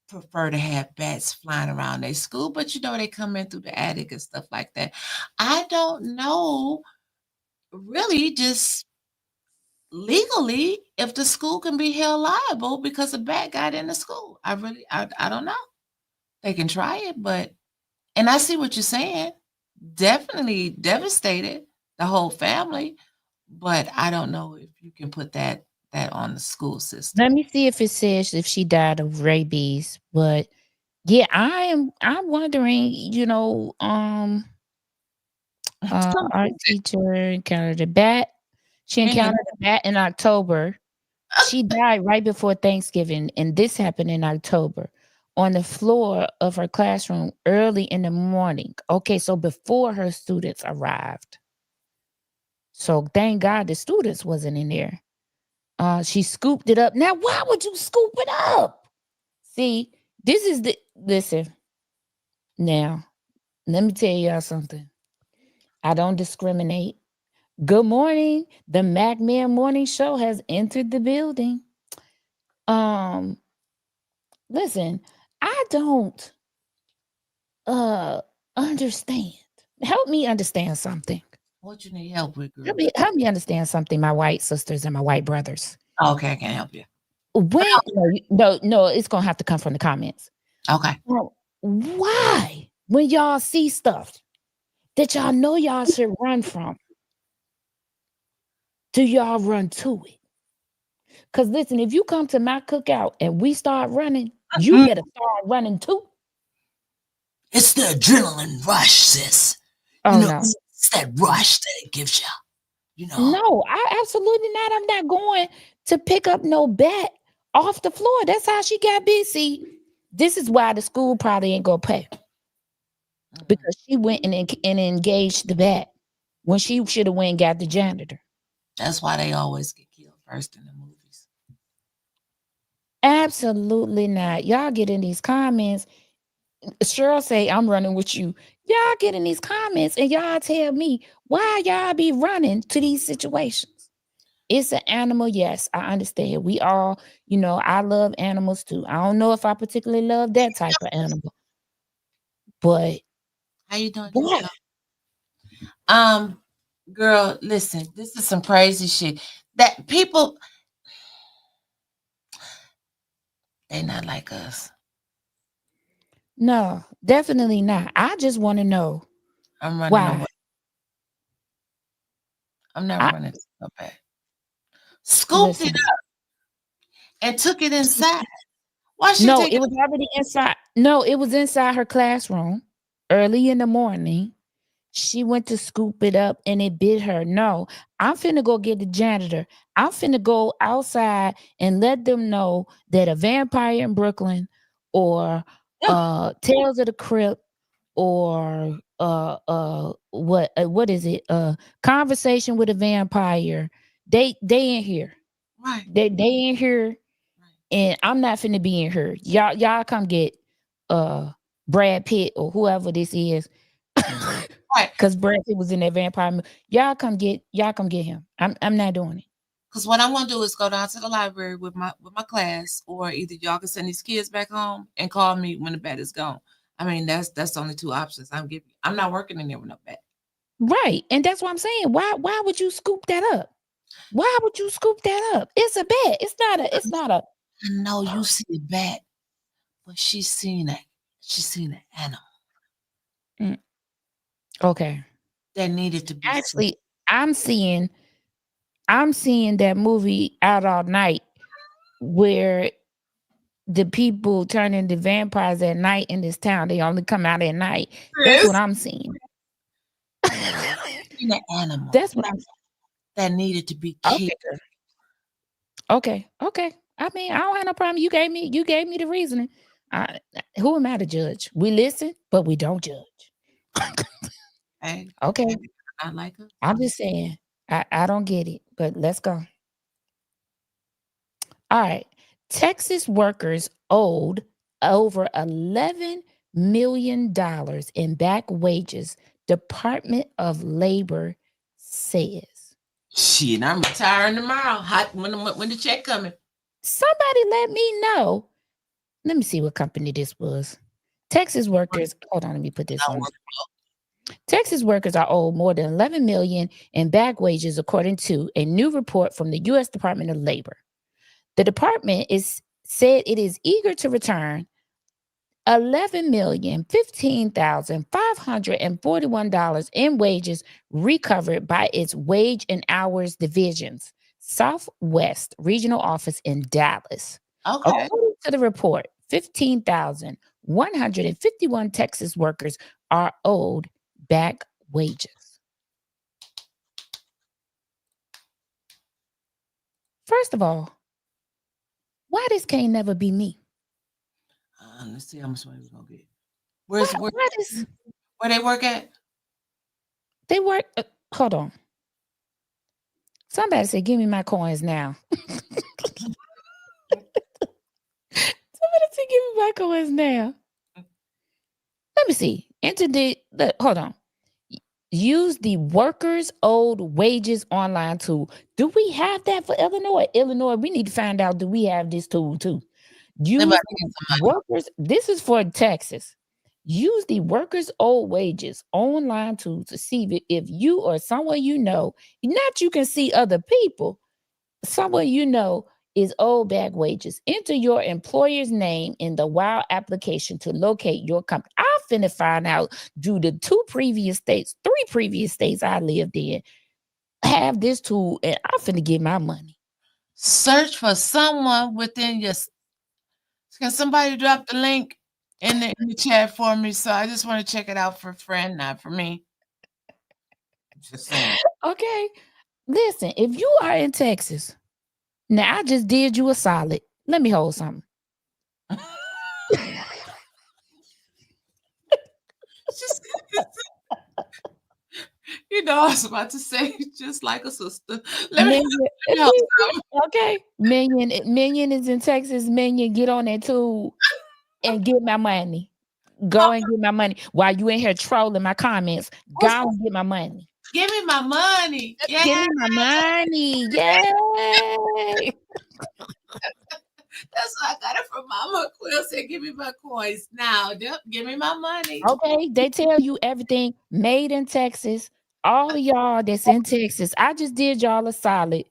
prefer to have bats flying around their school, but they come in through the attic and stuff like that. I don't know really just legally if the school can be held liable because a bat got in the school. I don't know. They can try it, and I see what you're saying. Definitely devastated the whole family, but I don't know if you can put that on the school system. Let me see if it says if she died of rabies. But yeah, I'm wondering, our teacher encountered a bat. She encountered a bat in October. She died right before Thanksgiving, and this happened in October on the floor of her classroom early in the morning. Okay, so before her students arrived. So thank God the students wasn't in there. She scooped it up. Now, why would you scoop it up? See, listen. Now, let me tell y'all something. I don't discriminate. Good morning. The Mac Man Morning Show has entered the building. Listen, I don't understand. Help me understand something. What you need help with, girl? Help me understand something, my white sisters and my white brothers. Okay, I can't help you. No, it's gonna have to come from the comments. Okay. Why, when y'all see stuff that y'all know y'all should run from, do y'all run to it? Because listen, if you come to my cookout and we start running, you better start running too. It's the adrenaline rush, sis. No. It's that rush that it gives you. No, I absolutely not. I'm not going to pick up no bat off the floor. That's how she got busy. This is why the school probably ain't gonna pay. Because she went and engaged the bat when she should have went and got the janitor. That's why they always get killed first in the movies. Absolutely not. Y'all get in these comments. Cheryl say, I'm running with you. Y'all get in these comments and y'all tell me why y'all be running to these situations. It's an animal. Yes, I understand. We all, I love animals too. I don't know if I particularly love that type of animal. But how you doing? What? Girl, listen, this is some crazy shit. That people, they not like us. No, definitely not. I just want to know I'm running why. away. I'm not running so bad. Scooped it up and took it inside. Why she No, take it was already inside. No, it was inside her classroom early in the morning. She went to scoop it up and it bit her. No, I'm finna go get the janitor. I'm finna go outside and let them know that a vampire in Brooklyn or Tales of the Crypt or what is it? Conversation with a Vampire. They in here. Right. They in here. And I'm not finna be in here. Y'all come get Brad Pitt or whoever this is. Right. Because Brad Pitt was in that vampire movie. Y'all come get him. I'm not doing it. Because what I want to do is go down to the library with my class, or either y'all can send these kids back home and call me when the bat is gone. I mean, that's the only two options I'm giving. I'm not working in there with no bat. Right. And that's what I'm saying. Why would you scoop that up? Why would you scoop that up? It's a bat. It's not a I know you see a bat, but she's seen an animal. Okay. That needed to be actually seen. I'm seeing that movie Out All Night where the people turn into vampires at night in this town. They only come out at night. That's what I'm seeing. An animal. That's what I'm saying. That needed to be killed. Okay. I mean, I don't have no problem. You gave me the reasoning. Who am I to judge? We listen, but we don't judge. Hey, okay. I like her. I'm just saying, I don't get it, but let's go. All right. Texas workers owed over $11 million in back wages, Department of Labor says. Shit, I'm retiring tomorrow. When the check coming? Somebody let me know Let me see what company this was. Texas workers. Hold on, let me put this on. Texas workers are owed more than $11 million in back wages, according to a new report from the U.S. Department of Labor. The department said it is eager to return $11,015,541 in wages recovered by its wage and hours division's Southwest Regional Office in Dallas. Okay. According to the report, 15,151 Texas workers are owed back wages. First of all, why this can't never be me? Let's see how much money we're gonna get. Where they work at? They work. Hold on. Somebody said, "Give me my coins now." Somebody said, "Give me my coins now." Let me see. Enter hold on. Use the workers' owed wages online tool. Do we have that for Illinois? Illinois, we need to find out. Do we have this tool too? Use workers. This is for Texas. Use the workers' owed wages online tool to see if you or someone you know, not you can see other people, someone you know is owed back wages. Enter your employer's name in the WOW application to locate your company. I'm finna find out, do the three previous states I lived in have this tool, and I'm finna get my money. Search for someone within your. Can somebody drop the link in the chat for me? So I just want to check it out for a friend, not for me. Just saying. Okay. Listen, if you are in Texas, now I just did you a solid. Let me hold something. You know, I was about to say, just like a sister. Let me hold something. Okay. Minion is in Texas. Minion, get on that tool and get my money. Go and get my money. While you in here trolling my comments, go and get my money. Give me my money. Yay. Give me my money. Yay. That's why I got it from Mama. Quill said, give me my coins now. Yep, give me my money. Okay, they tell you everything made in Texas. All of y'all that's in Texas, I just did y'all a solid.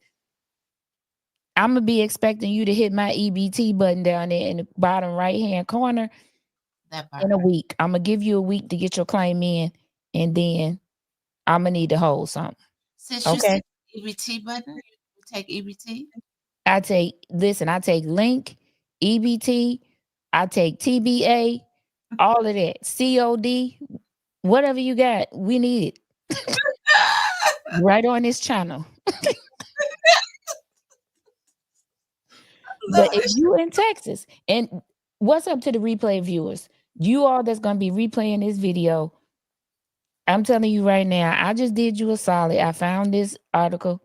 I'm going to be expecting you to hit my EBT button down there in the bottom right-hand corner in a week. I'm going to give you a week to get your claim in, and then I'm going to need to hold something. Since you said EBT button, you take EBT? I take Link, EBT, I take TBA, all of that, COD, whatever you got, we need it. Right on this channel. But if you in Texas, and what's up to the replay viewers? You all that's going to be replaying this video, I'm telling you right now, I just did you a solid. I found this article.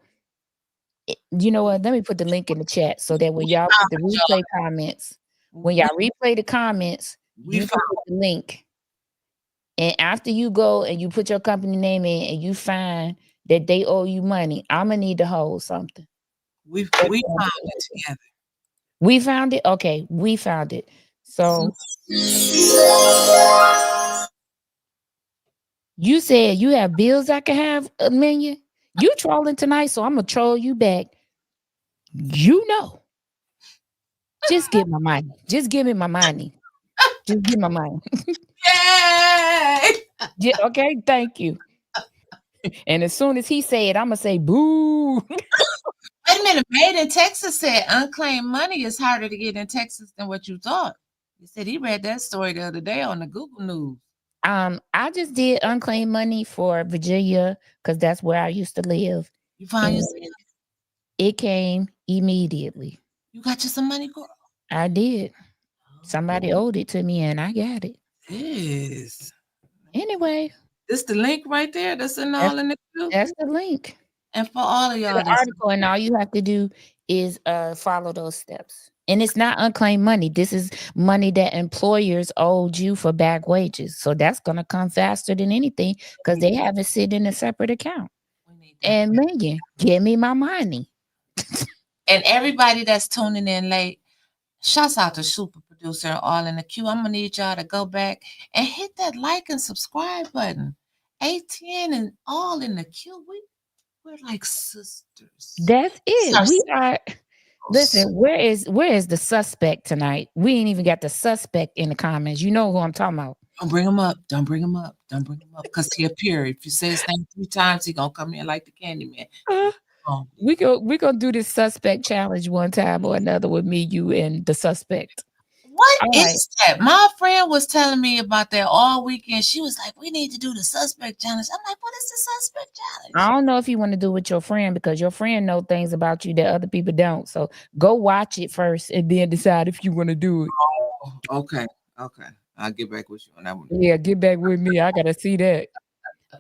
You know what? Let me put the link in the chat so that when y'all put the replay comments, when y'all replay the comments, you can put the link. And after you go and you put your company name in and you find that they owe you money, I'm going to need to hold something. We found it together. We found it? Okay, we found it. So you said you have bills I can have, a million? You trolling tonight, so I'm going to troll you back. You know. Just give my money. Just give me my money. Just give my money. Yay! Yeah, okay, thank you. And as soon as he said, I'm going to say, boo. Wait a minute. Made in Texas said unclaimed money is harder to get in Texas than what you thought. He said he read that story the other day on the Google News. I just did unclaimed money for Virginia because that's where I used to live. You found yourself? It came immediately. You got you some money, girl? I did. Somebody owed it to me and I got it. Yes. Anyway. This the link right there that's in all in the queue? That's the link. And for all of y'all, the article, and all you have to do is follow those steps. And it's not unclaimed money. This is money that employers owed you for back wages. So that's going to come faster than anything because they have it sit in a separate account. And Megan, give me my money. And everybody that's tuning in late, shouts out to Super producer and all in the queue, I'm gonna need y'all to go back and hit that like and subscribe button. ATN and all in the queue. We're like sisters. That's it. Our We are. sisters. Listen, where is the suspect tonight? We ain't even got the suspect in the comments. You know who I'm talking about. Don't bring him up. Don't bring him up. Don't bring him up. Because he appear. If you say his name 3 times, he gonna come in like the Candyman. We gonna do this suspect challenge one time or another with me, you, and the suspect. What All is that? My friend was telling me about that all weekend. She was like, we need to do the suspect challenge. I'm like, what is the suspect challenge? I don't know if you want to do it with your friend because your friend know things about you that other people don't. So go watch it first and then decide if you want to do it. Oh, okay. Okay. I'll get back with you on that one. Yeah, get back with me. I gotta see that.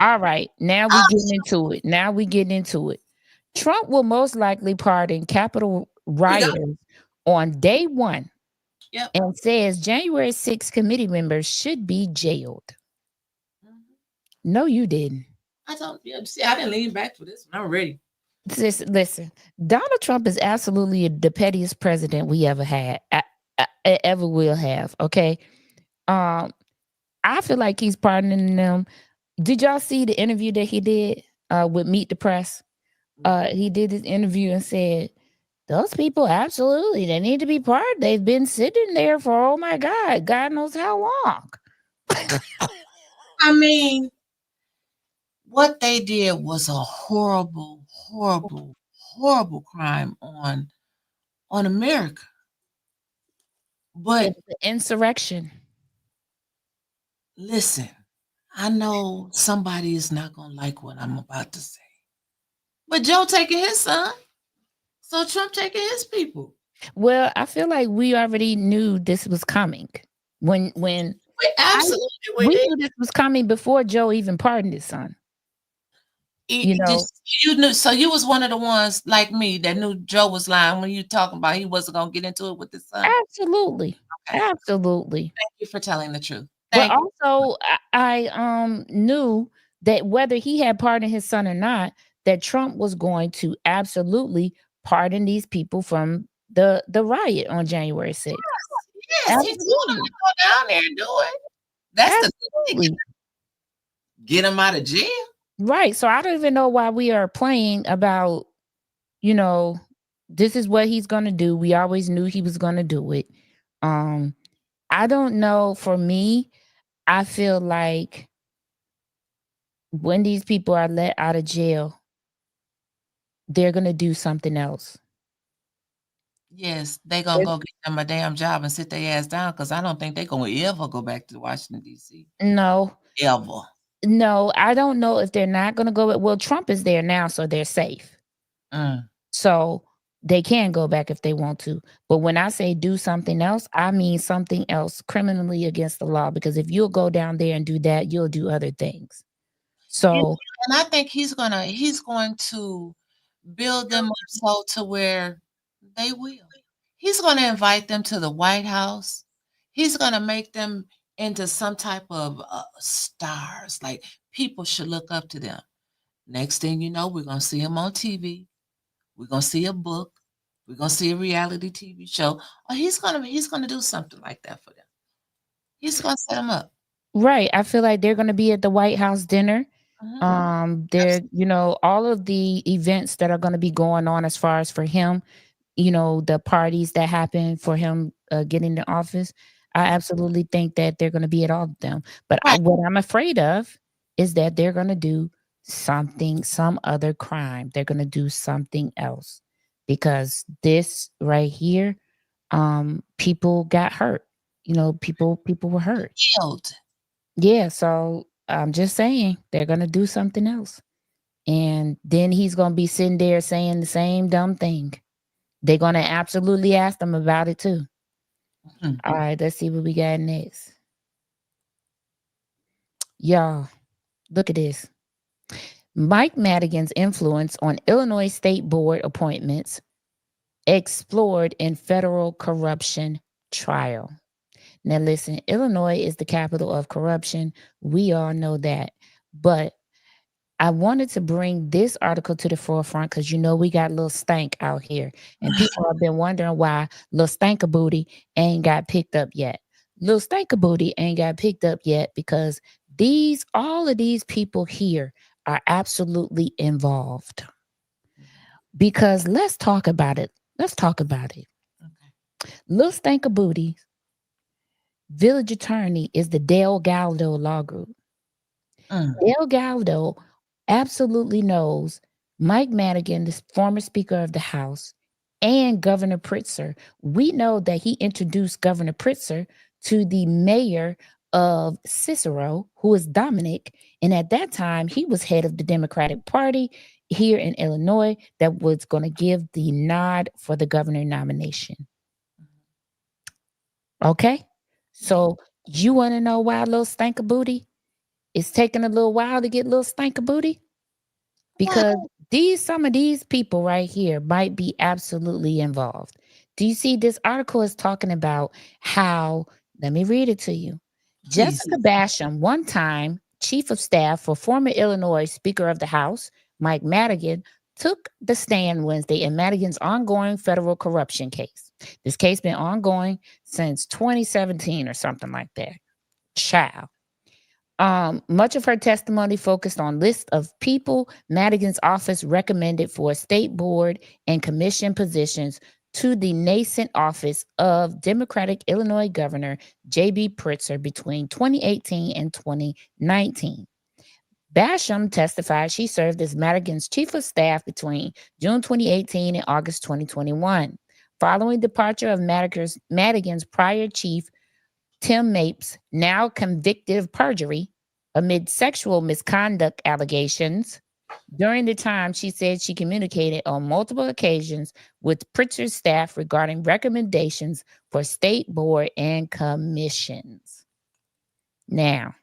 All right. Now we getting into it. Trump will most likely pardon Capitol rioters on day 1. Yep. And says January 6th committee members should be jailed. No, you didn't. I don't. Yeah, see, I didn't lean back for this one. I'm ready. Listen, Donald Trump is absolutely the pettiest president we ever had, ever will have. Okay, I feel like he's pardoning them. Did y'all see the interview that he did with Meet the Press? He did this interview and said, those people, absolutely, they need to be pardoned. They've been sitting there for, oh my God knows how long. I mean, what they did was a horrible, horrible, horrible crime on America. But it's the insurrection. Listen, I know somebody is not gonna like what I'm about to say. But Joe taking his son, so Trump taking his people. Well, I feel like we already knew this was coming. When we absolutely we knew this was coming before Joe even pardoned his son. You knew, so you was one of the ones like me that knew Joe was lying when you talking about he wasn't gonna get into it with his son. Absolutely. Okay. Absolutely. Thank you for telling the truth. But also I knew that whether he had pardoned his son or not, that Trump was going to absolutely pardon these people from the riot on January 6th. Yes, he's going to go down there and do it. That's the thing. Get him out of jail. Right. So I don't even know why we are playing about, this is what he's going to do. We always knew he was going to do it. I don't know. For me, I feel like when these people are let out of jail, they're going to do something else. Yes, they going to go get them a damn job and sit their ass down because I don't think they're going to ever go back to Washington, D.C. No. Ever. No, I don't know if they're not going to go. Well, Trump is there now, so they're safe. So they can go back if they want to. But when I say do something else, I mean something else criminally against the law. Because if you'll go down there and do that, you'll do other things. So, and I think he's going to build them up so to where they will. He's going to invite them to the White House. He's going to make them into some type of stars. Like people should look up to them. Next thing you know, we're going to see them on TV. We're going to see a book. We're going to see a reality TV show. Or he's going to do something like that for them. He's going to set them up. Right. I feel like they're going to be at the White House dinner. They're, all of the events that are going to be going on as far as for him, the parties that happen for him getting to office. I absolutely think that they're going to be at all of them. But what I'm afraid of is that they're going to do some other crime. They're going to do something else because this right here, people got hurt. People were hurt. Killed. Yeah. So I'm just saying they're going to do something else. And then he's going to be sitting there saying the same dumb thing. They're going to absolutely ask them about it too. All right, let's see what we got next. Y'all, look at this. Mike Madigan's influence on Illinois State Board appointments explored in federal corruption trial. Now listen, Illinois is the capital of corruption. We all know that. But I wanted to bring this article to the forefront because we got little stank out here, and people have been wondering why little stanker booty ain't got picked up yet. Little stanker booty ain't got picked up yet because all of these people here are absolutely involved. Because let's talk about it. Let's talk about it. Little stanker booty village attorney is the Dale Galdo Law Group. Dale Galdo absolutely knows Mike Madigan, the former Speaker of the House, and Governor Pritzker. We know that he introduced Governor Pritzker to the mayor of Cicero, who is Dominic. And at that time, he was head of the Democratic Party here in Illinois that was going to give the nod for the governor nomination. Okay? So you want to know why little stanker booty? It's taking a little while to get little stanker booty? Because some of these people right here might be absolutely involved. Do you see this article is talking about how, let me read it to you. Please. Jessica Basham, one time chief of staff for former Illinois Speaker of the House, Mike Madigan, took the stand Wednesday in Madigan's ongoing federal corruption case. This case been ongoing since 2017 or something like that. Child. Much of her testimony focused on lists of people Madigan's office recommended for state board and commission positions to the nascent office of Democratic Illinois Governor J.B. Pritzker between 2018 and 2019. Basham testified she served as Madigan's chief of staff between June 2018 and August 2021. Following departure of Madigan's prior chief, Tim Mapes, now convicted of perjury amid sexual misconduct allegations. During the time, she said she communicated on multiple occasions with Pritzker's staff regarding recommendations for state board and commissions. Now,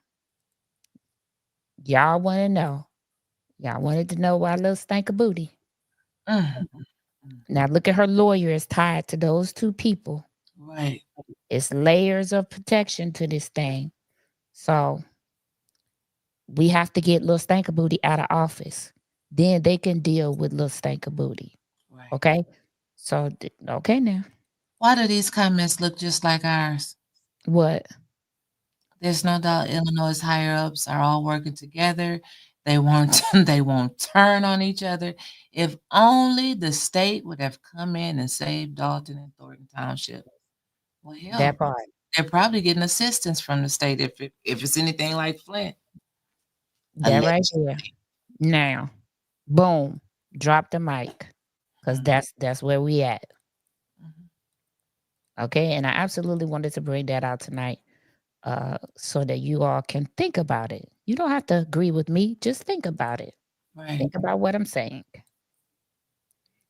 y'all want to know. Y'all wanted to know why little stanker booty. Now, look at her lawyer is tied to those two people. Right. It's layers of protection to this thing. So we have to get little stanker booty out of office. Then they can deal with little stanker booty. Right. Okay? So, okay now. Why do these comments look just like ours? What? There's no doubt Illinois' higher ups are all working together. They won't turn on each other. If only the state would have come in and saved Dalton and Thornton Township. Well, hell, That part. they're probably getting assistance from the state if it's anything like Flint. That right there. Now, boom, drop the mic, because that's where we at. Okay, and I absolutely wanted to bring that out tonight, so that you all can think about it. You don't have to agree with me; just think about it. Right. Think about what I'm saying.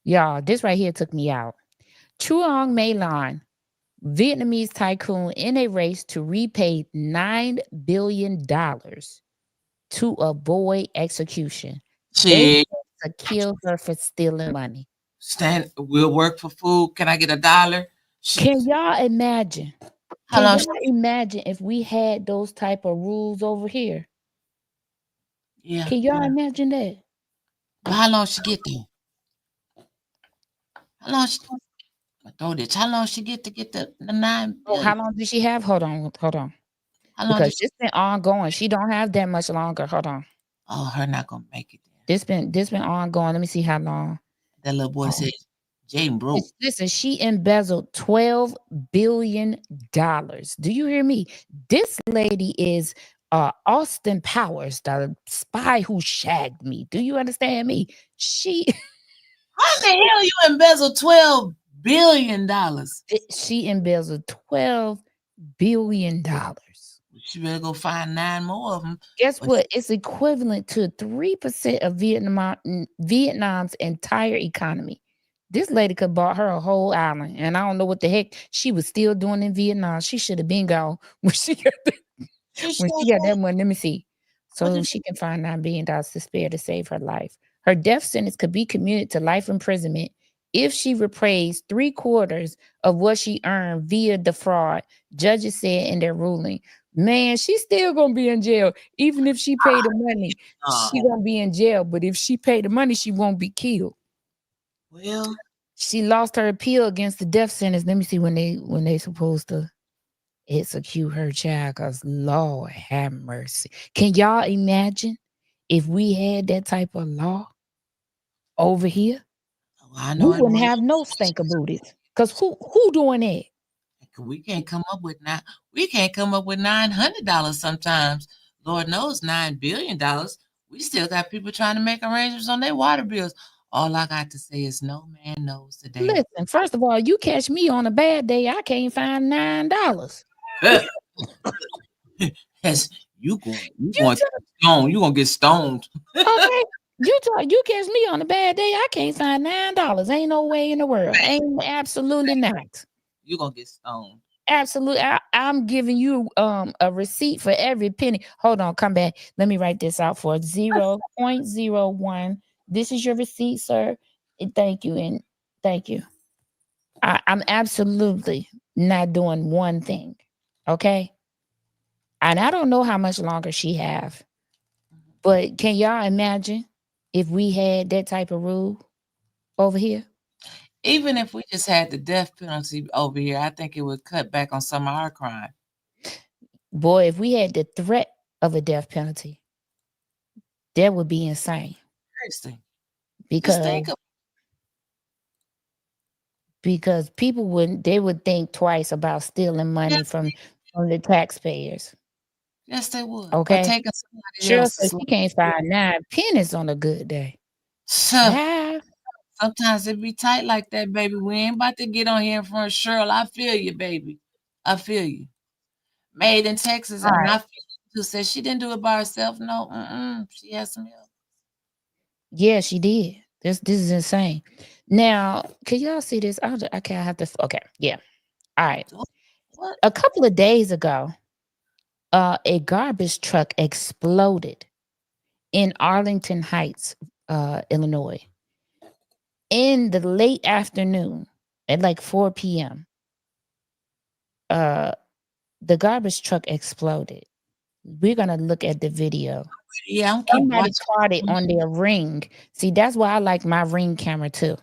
Y'all, this right here took me out. Truong Maylon, Vietnamese tycoon in a race to repay $9 billion to avoid execution. They to kill her for stealing money. We'll work for food. Can I get $1? Can y'all imagine? Can y'all imagine if we had those type of rules over here? Yeah. Can y'all imagine that? Well, how long she get there? How long she get to get the $9 billion? Oh, how long does she have? Hold on. How long Because it's been ongoing. She don't have that much longer. Hold on. Oh, her not gonna make it. This been ongoing. Let me see how long. That little boy said, Jane broke. Listen, she embezzled $12 billion. Do you hear me? This lady is Austin Powers, the spy who shagged me. Do you understand me? How the hell you embezzled $12 billion? She embezzled $12 billion. She better go find 9 more of them. Guess what? It's equivalent to 3% of Vietnam's entire economy. This lady could bought her a whole island, and I don't know what the heck she was still doing in Vietnam. She should have been gone when she got that money. Let me see. So she can find $9 billion to spare to save her life. Her death sentence could be commuted to life imprisonment if she repays 3/4 of what she earned via the fraud, judges said in their ruling, man, she's still gonna be in jail. Even if she paid the money, she gonna be in jail. But if she paid the money, she won't be killed. Well, She lost her appeal against the death sentence. Let me see when they supposed to execute her child, because Lord have mercy. Can y'all imagine if we had that type of law over here? I know We it wouldn't was. have no stinker booties. Because who doing that? We can't come up with $900 sometimes. Lord knows $9 billion. We still got people trying to make arrangements on their water bills. All I got to say is no man knows the day. Listen, first of all, you catch me on a bad day, I can't find $9. Yes, you gonna get stoned. Okay. You catch me on a bad day, I can't find $9. Ain't no way in the world. Ain't absolutely not. You're gonna get stoned. Absolutely. I'm giving you a receipt for every penny. Hold on, come back. Let me write this out for 0.01. This is your receipt, sir. And thank you. And thank you. I'm absolutely not doing one thing. Okay. And I don't know how much longer she have. But can y'all imagine if we had that type of rule over here? Even if we just had the death penalty over here, I think it would cut back on some of our crime. Boy, if we had the threat of a death penalty, that would be insane. Seriously. Because because people would think twice about stealing money from the taxpayers. Yes, they would. Okay. Or taking somebody Cheryl else's says she can't find 9 pennies on a good day. Wow. Sometimes it be tight like that, baby. We ain't about to get on here in front of Cheryl. I feel you, baby. I feel you. Made in Texas, All and right. I feel you too. Said she didn't do it by herself. No, she has some help. Yeah, she did. This is insane. Now, can y'all see this? I can't have to. Okay, yeah. All right. What? A couple of days ago, a garbage truck exploded in Arlington Heights, Illinois, in the late afternoon at like 4 p.m. The garbage truck exploded. We're gonna look at the video. Yeah, I'm Somebody caught it on their Ring. See, that's why I like my Ring camera too.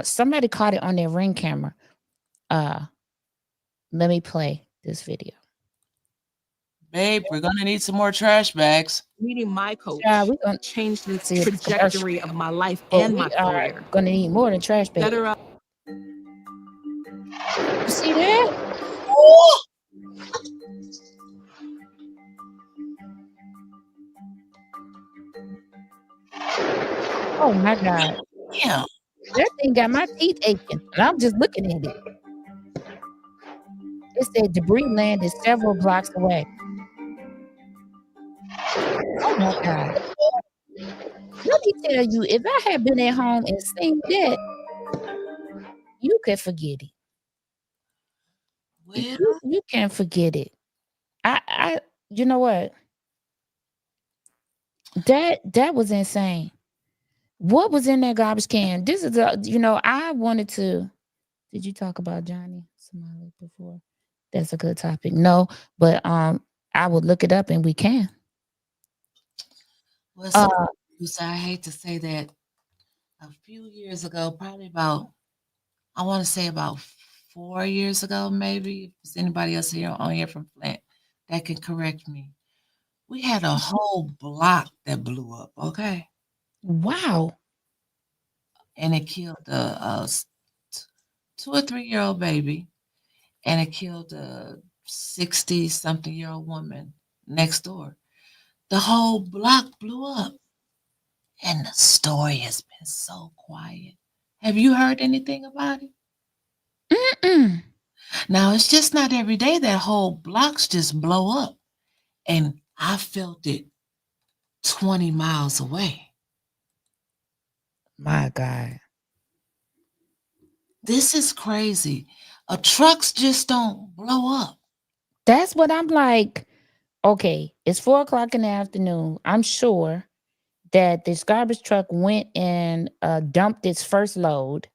Somebody caught it on their Ring camera. Let me play this video. Babe, we're gonna need some more trash bags. Meeting my coach We're gonna changed the see it's trajectory of my life but and we my career. are gonna need more than trash bags. Better up. You see that? Oh my God. Yeah. That thing got my teeth aching. And I'm just looking at it. It said debris landed several blocks away. Oh my God. Let me tell you, if I had been at home and seen that, you could forget it. Well, You can't forget it. I you know what? That was insane. What was in that garbage can? This is I wanted to. Did you talk about Johnny Somali before? That's a good topic. No, but I would look it up and we can. Well, so I hate to say that a few years ago, probably about, I want to say about 4 years ago, maybe. If there's anybody else on here from Flint that can correct me. We had a whole block that blew up, okay? Wow. And it killed a 2 or 3-year-old baby, and it killed a 60-something-year-old woman next door. The whole block blew up. And the story has been so quiet. Have you heard anything about it? Mm-mm. Now, it's just not every day that whole blocks just blow up. And I felt it 20 miles away. My God. This is crazy. Trucks just don't blow up. That's what I'm like. Okay, it's 4 o'clock in the afternoon. I'm sure that this garbage truck went and dumped its first load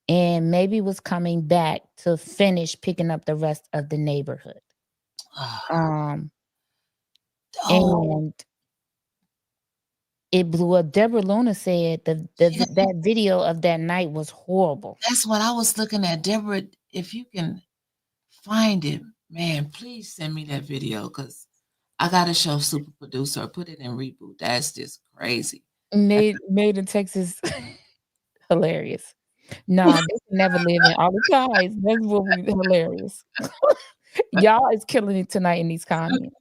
and maybe was coming back to finish picking up the rest of the neighborhood. Um, Oh, and it blew up. Deborah Luna said that video of that night was horrible. that's what I was looking at. Deborah, if you can find it, man, please send me that video because I got to show super producer or put it in reboot. That's just crazy. Made in Texas, hilarious. Nah, they can never live in all the ties. That's what we hilarious. Y'all is killing it tonight in these comments.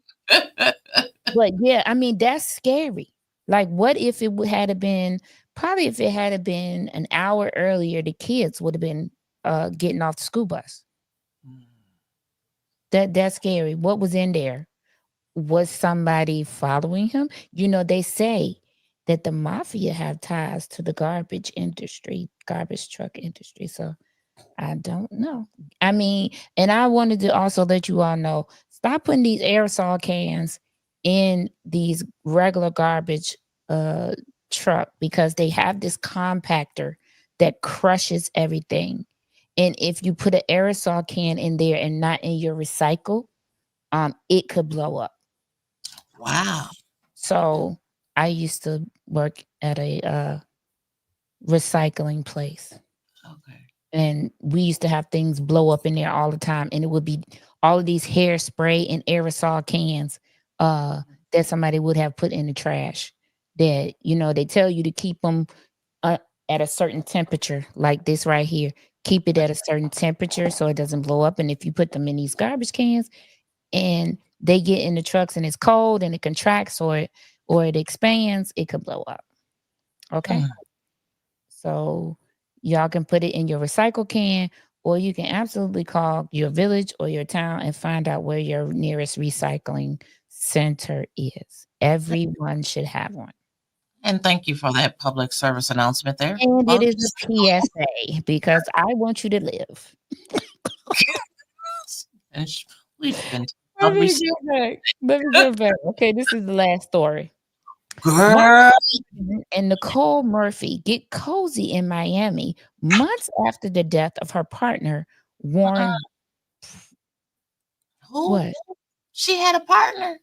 But yeah, I mean that's scary. Like, what if it had have been probably if it had have been an hour earlier, the kids would have been getting off the school bus. That's scary. What was in there? Was somebody following him? You know, they say that the mafia have ties to the garbage industry, garbage truck industry. So I don't know. I mean, and I wanted to also let you all know, stop putting these aerosol cans in these regular garbage truck because they have this compactor that crushes everything. And if you put an aerosol can in there and not in your recycle, it could blow up. Wow. So I used to work at a recycling place. Okay. And we used to have things blow up in there all the time. And it would be all of these hairspray and aerosol cans that somebody would have put in the trash. That, you know, they tell you to keep them at a certain temperature, like this right here. Keep it at a certain temperature so it doesn't blow up. And if you put them in these garbage cans and they get in the trucks and it's cold and it contracts or it expands, it could blow up. Okay. So y'all can put it in your recycle can, or you can absolutely call your village or your town and find out where your nearest recycling center is. Everyone should have one. And thank you for that public service announcement there. And it Well, is a PSA because I want you to live. and we've been Let me get back. Okay, this is the last story. girl. And Nicole Murphy get cozy in Miami months after the death of her partner, Warren. Who? What? She had a partner.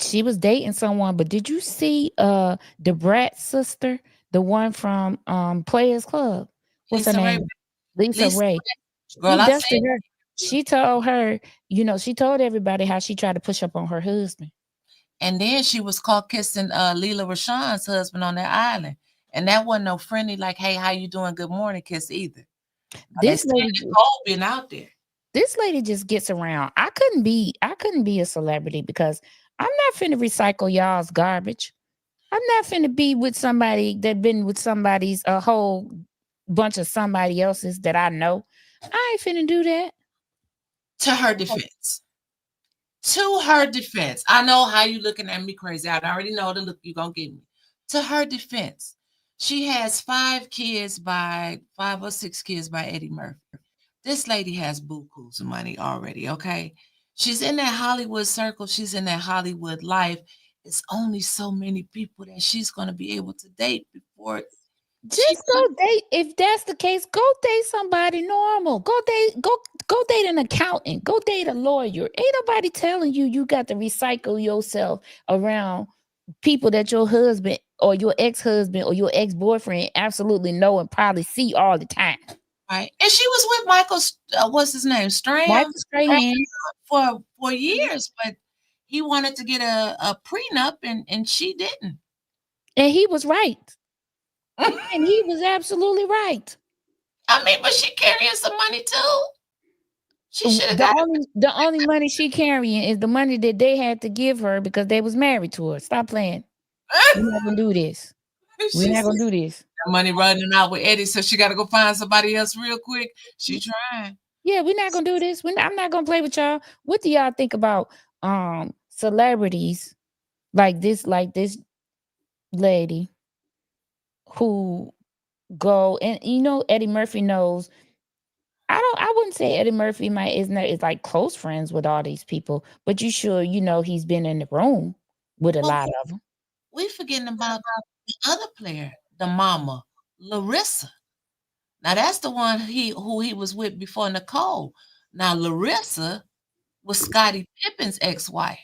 She was dating someone, but did you see the Brat sister, the one from Players Club? What's her name? Lisa Ray. Girl, He I dusted said her. She told her, she told everybody how she tried to push up on her husband. And then she was caught kissing Leela Rashawn's husband on that island. And that wasn't no friendly, like, hey, how you doing? Good morning kiss either. This lady been out there. This lady just gets around. I couldn't be a celebrity because I'm not finna recycle y'all's garbage. I'm not finna be with somebody that been with somebody's a whole bunch of somebody else's that I know. I ain't finna do that. To her defense. I know how you looking at me crazy. I already know the look you're gonna give me. To her defense, she has 5 or 6 kids by Eddie Murphy. This lady has bukus of money already, okay? She's in that Hollywood circle. She's in that Hollywood life. It's only so many people that she's going to be able to date before. Just go date. If that's the case, go date somebody normal. Go date an accountant. Go date a lawyer. Ain't nobody telling you got to recycle yourself around people that your husband or your ex-husband or your ex-boyfriend absolutely know and probably see all the time. Right. And she was with Michael, what's his name? Michael Strahan. For years, but he wanted to get a prenup and she didn't. And he was right. And he was absolutely right. I mean, but she carrying some money too. She should have the only money she carrying is the money that they had to give her because they was married to her. Stop playing. We're not gonna do this. We're not gonna do this. Money running out with Eddie, so she got to go find somebody else real quick. She trying. Yeah, we're not gonna do this. I'm not gonna play with y'all. What do y'all think about celebrities like this lady who go and Eddie Murphy knows. I wouldn't say Eddie Murphy is like close friends with all these people, but you sure he's been in the room with a lot of them. we forgetting about the other player, the mama, Larissa. Now that's the one who he was with before Nicole. Now Larissa was Scottie Pippen's ex-wife.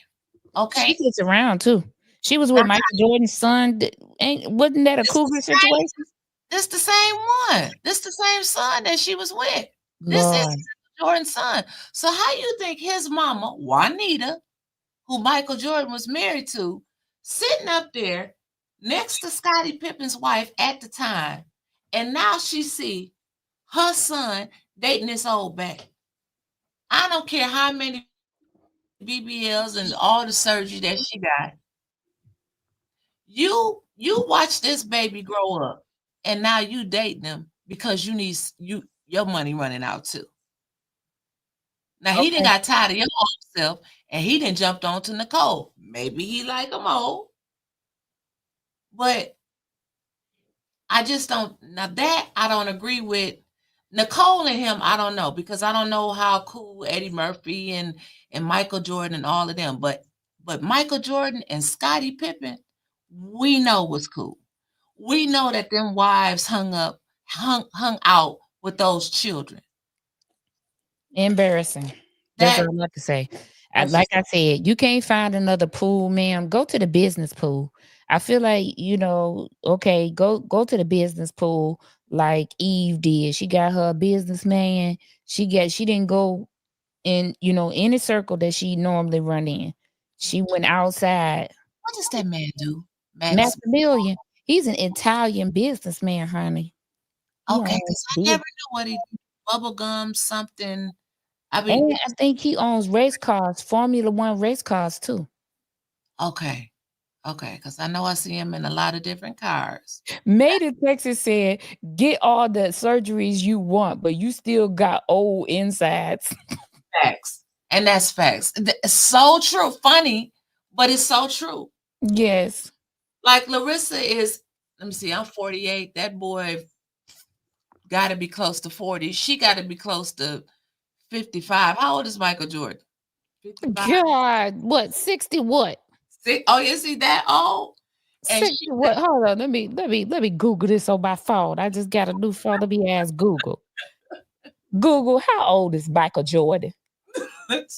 Okay. She gets around too. She was with Michael Jordan's son. Wasn't that a cougar situation? This the same one. This the same son that she was with. This Lord. is Jordan's son. So how you think his mama, Juanita, who Michael Jordan was married to, sitting up there next to Scottie Pippen's wife at the time, and now she see her son dating this old back. I don't care how many BBLs and all the surgery that she got. You watch this baby grow up, and now you dating him because your money running out too. Now he didn't got tired of your old self, and he didn't jumped on to Nicole. Maybe he like them old, but I just don't. Now that I don't agree with Nicole and him. I don't know, because I don't know how cool Eddie Murphy and Michael Jordan and all of them, but Michael Jordan and Scottie Pippen, we know was cool. We know that them wives hung out with those children. Embarrassing. That's all I have to say. Like I said, you can't find another pool, ma'am. Go to the business pool. I feel like, okay, go to the business pool like Eve did. She got her businessman. She didn't go in, any circle that she normally run in. She went outside. What does that man do? Maximilian. He's an Italian businessman, honey. Okay, because I never knew what he did. Bubble gum, something. And I think he owns race cars, Formula One race cars too. Okay, because I know I see him in a lot of different cars. Made in Texas said, "Get all the surgeries you want, but you still got old insides." Facts, and that's facts. It's so true. Funny, but it's so true. Yes. Like Larissa is. Let me see. I'm 48. That boy got to be close to 40. She got to be close to 55. How old is Michael Jordan? 55? God, what? 60 what? Oh, you see that old? And 60 what? Hold on. Let me Google this on my phone. I just got a new phone. Let me ask Google. Google, how old is Michael Jordan? What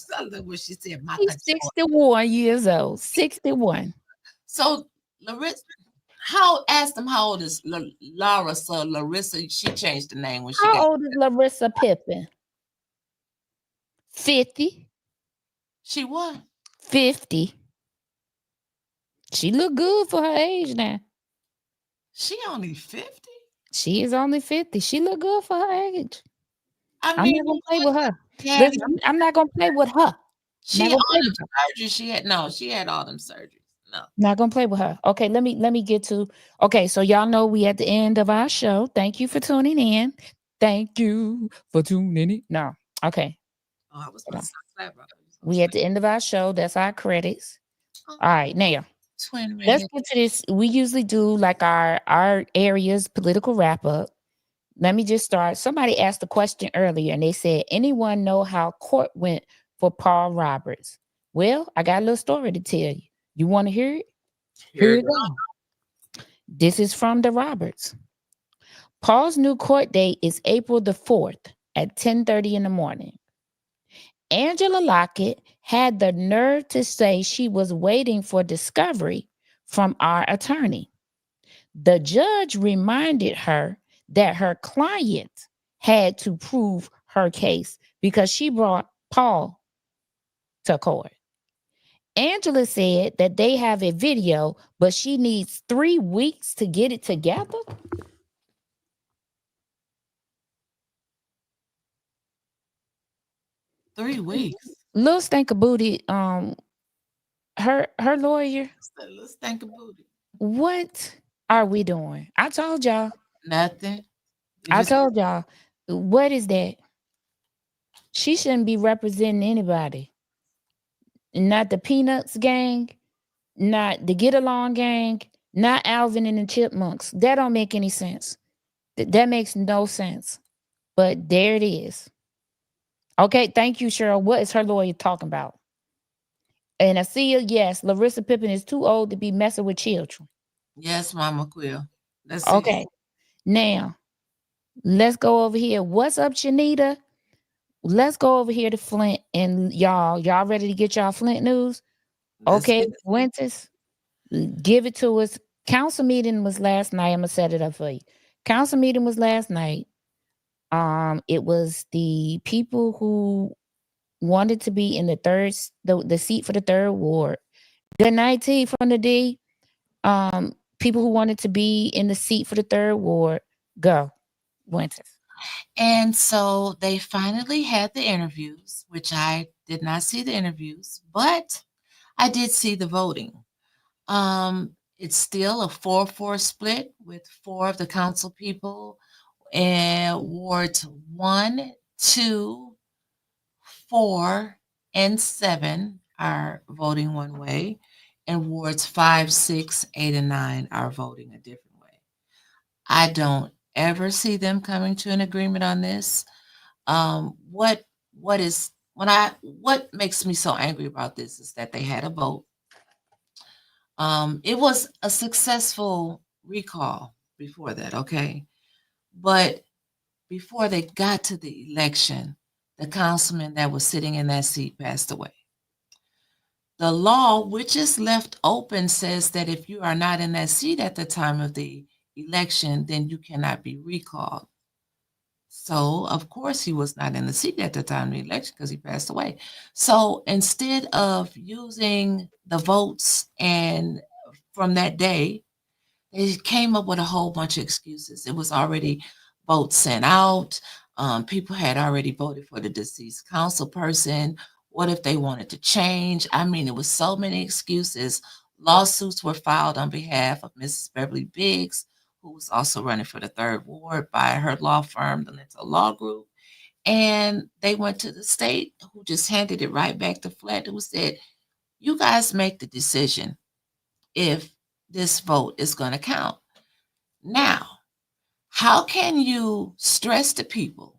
she said. He's 61 years old. 61. So Larissa, asked him how old is Larissa? She changed the name when she. How old is Larissa Pippen? 50. She what? 50. She look good for her age now. She only 50? She is only 50. She look good for her age. I'm not gonna play with her. Listen, I'm not gonna play with her. She all them surgeries she had. No, she had all them surgeries. No. Not gonna play with her. Okay, let me get to. Okay, so y'all know we at the end of our show. Thank you for tuning in. Thank you for tuning in. No. Okay. Oh, I was gonna say, we at the end of our show. That's our credits. All right, now let's get to this. We usually do like our area's political wrap up. Let me just start. Somebody asked a question earlier and they said, anyone know how court went for Paul Roberts? Well, I got a little story to tell you. You want to hear it? Here it goes. This is from the Roberts. Paul's new court date is April the 4th at 10:30 in the morning. Angela Lockett had the nerve to say she was waiting for discovery from our attorney. The judge reminded her that her client had to prove her case because she brought Paul to court. Angela said that they have a video, but she needs 3 weeks to get it together. Three weeks. Lil Stanka Booty, her lawyer. Lil Stanka Booty. What are we doing? I told y'all. Nothing. I told y'all. What is that? She shouldn't be representing anybody. Not the Peanuts gang, not the Get Along gang, not Alvin and the Chipmunks. That don't make any sense. That makes no sense. But there it is. Okay, thank you, Cheryl. What is her lawyer talking about? And Acia, yes, Larissa Pippen is too old to be messing with children. Yes, Mama Quill. That's it. Okay. Now, let's go over here. What's up, Shanita? Let's go over here to Flint. And y'all ready to get y'all Flint news? Let's Okay, get it. Wintis, give it to us. Council meeting was last night. I'm gonna set it up for you. Council meeting was last night. It was the people who wanted to be in the seat for the third ward. Good night, T from the D. People who wanted to be in the seat for the third ward. Go, Wintis. And so they finally had the interviews, which I did not see the interviews, but I did see the voting. It's still a 4-4 split with 4 of the council people, and wards 1, 2, 4, and 7 are voting one way, and wards 5, 6, 8, and 9 are voting a different way. I don't ever see them coming to an agreement on this. What makes me so angry about this is that they had a vote. It was a successful recall before that, okay? But before they got to the election, the councilman that was sitting in that seat passed away. The law, which is left open, says that if you are not in that seat at the time of the election, then you cannot be recalled. So, of course, he was not in the seat at the time of the election because he passed away. So instead of using the votes and from that day, they came up with a whole bunch of excuses. It was already votes sent out. People had already voted for the deceased council person. What if they wanted to change? I mean, it was so many excuses. Lawsuits were filed on behalf of Mrs. Beverly Biggs, who was also running for the third ward by her law firm, the Lentil Law Group. And they went to the state, who just handed it right back to Flint, who said, you guys make the decision if this vote is going to count. Now, how can you stress to people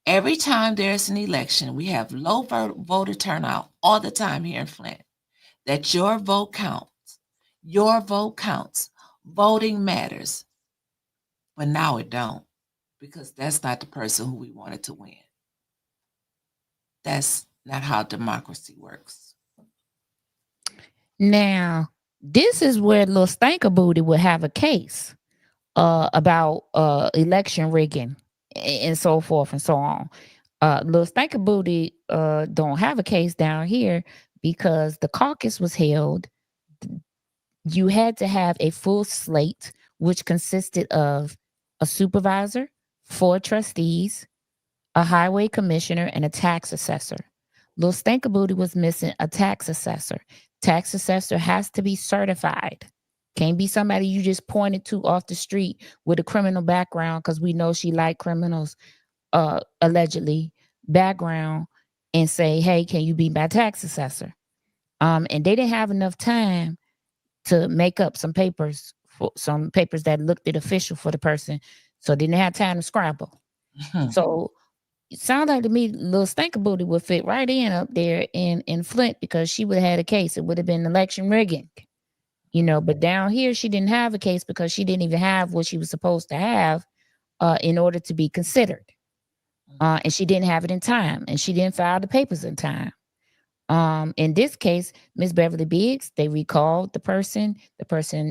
every time there's an election, we have low voter turnout all the time here in Flint, that your vote counts, your vote counts, voting matters, but now it don't, because that's not the person who we wanted to win. That's not how democracy works. Now, this is where little Stanker Booty would have a case about election rigging and so forth and so on. Little Stanker Booty don't have a case down here because the caucus was held. You had to have a full slate, which consisted of a supervisor, 4 trustees, a highway commissioner, and a tax assessor. Lil Stankaboody was missing a tax assessor. Tax assessor has to be certified. Can't be somebody you just pointed to off the street with a criminal background, because we know she liked criminals, allegedly, background, and say, hey, can you be my tax assessor? And they didn't have enough time to make up some papers that looked it official for the person. So they didn't have time to scrabble. So it sounded like to me little Stankaboody would fit right in up there in Flint, because she would have had a case. It would have been election rigging, but down here she didn't have a case because she didn't even have what she was supposed to have in order to be considered. And she didn't have it in time, and she didn't file the papers in time. In this case, Miss Beverly Biggs, they recalled the person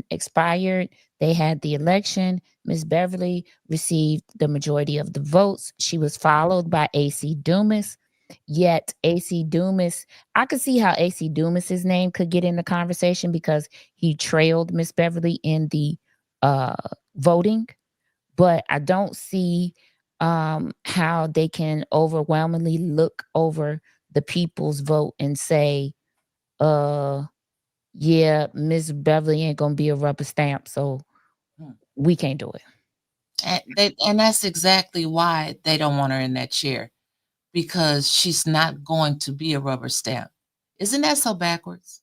expired, they had the election. Miss Beverly received the majority of the votes. She was followed by AC Dumas. Yet AC Dumas, I could see how AC Dumas's name could get in the conversation because he trailed Miss Beverly in the voting, but I don't see how they can overwhelmingly look over the people's vote and say, yeah, Miss Beverly ain't gonna be a rubber stamp, so we can't do it. And that's exactly why they don't want her in that chair, because she's not going to be a rubber stamp. Isn't that so backwards?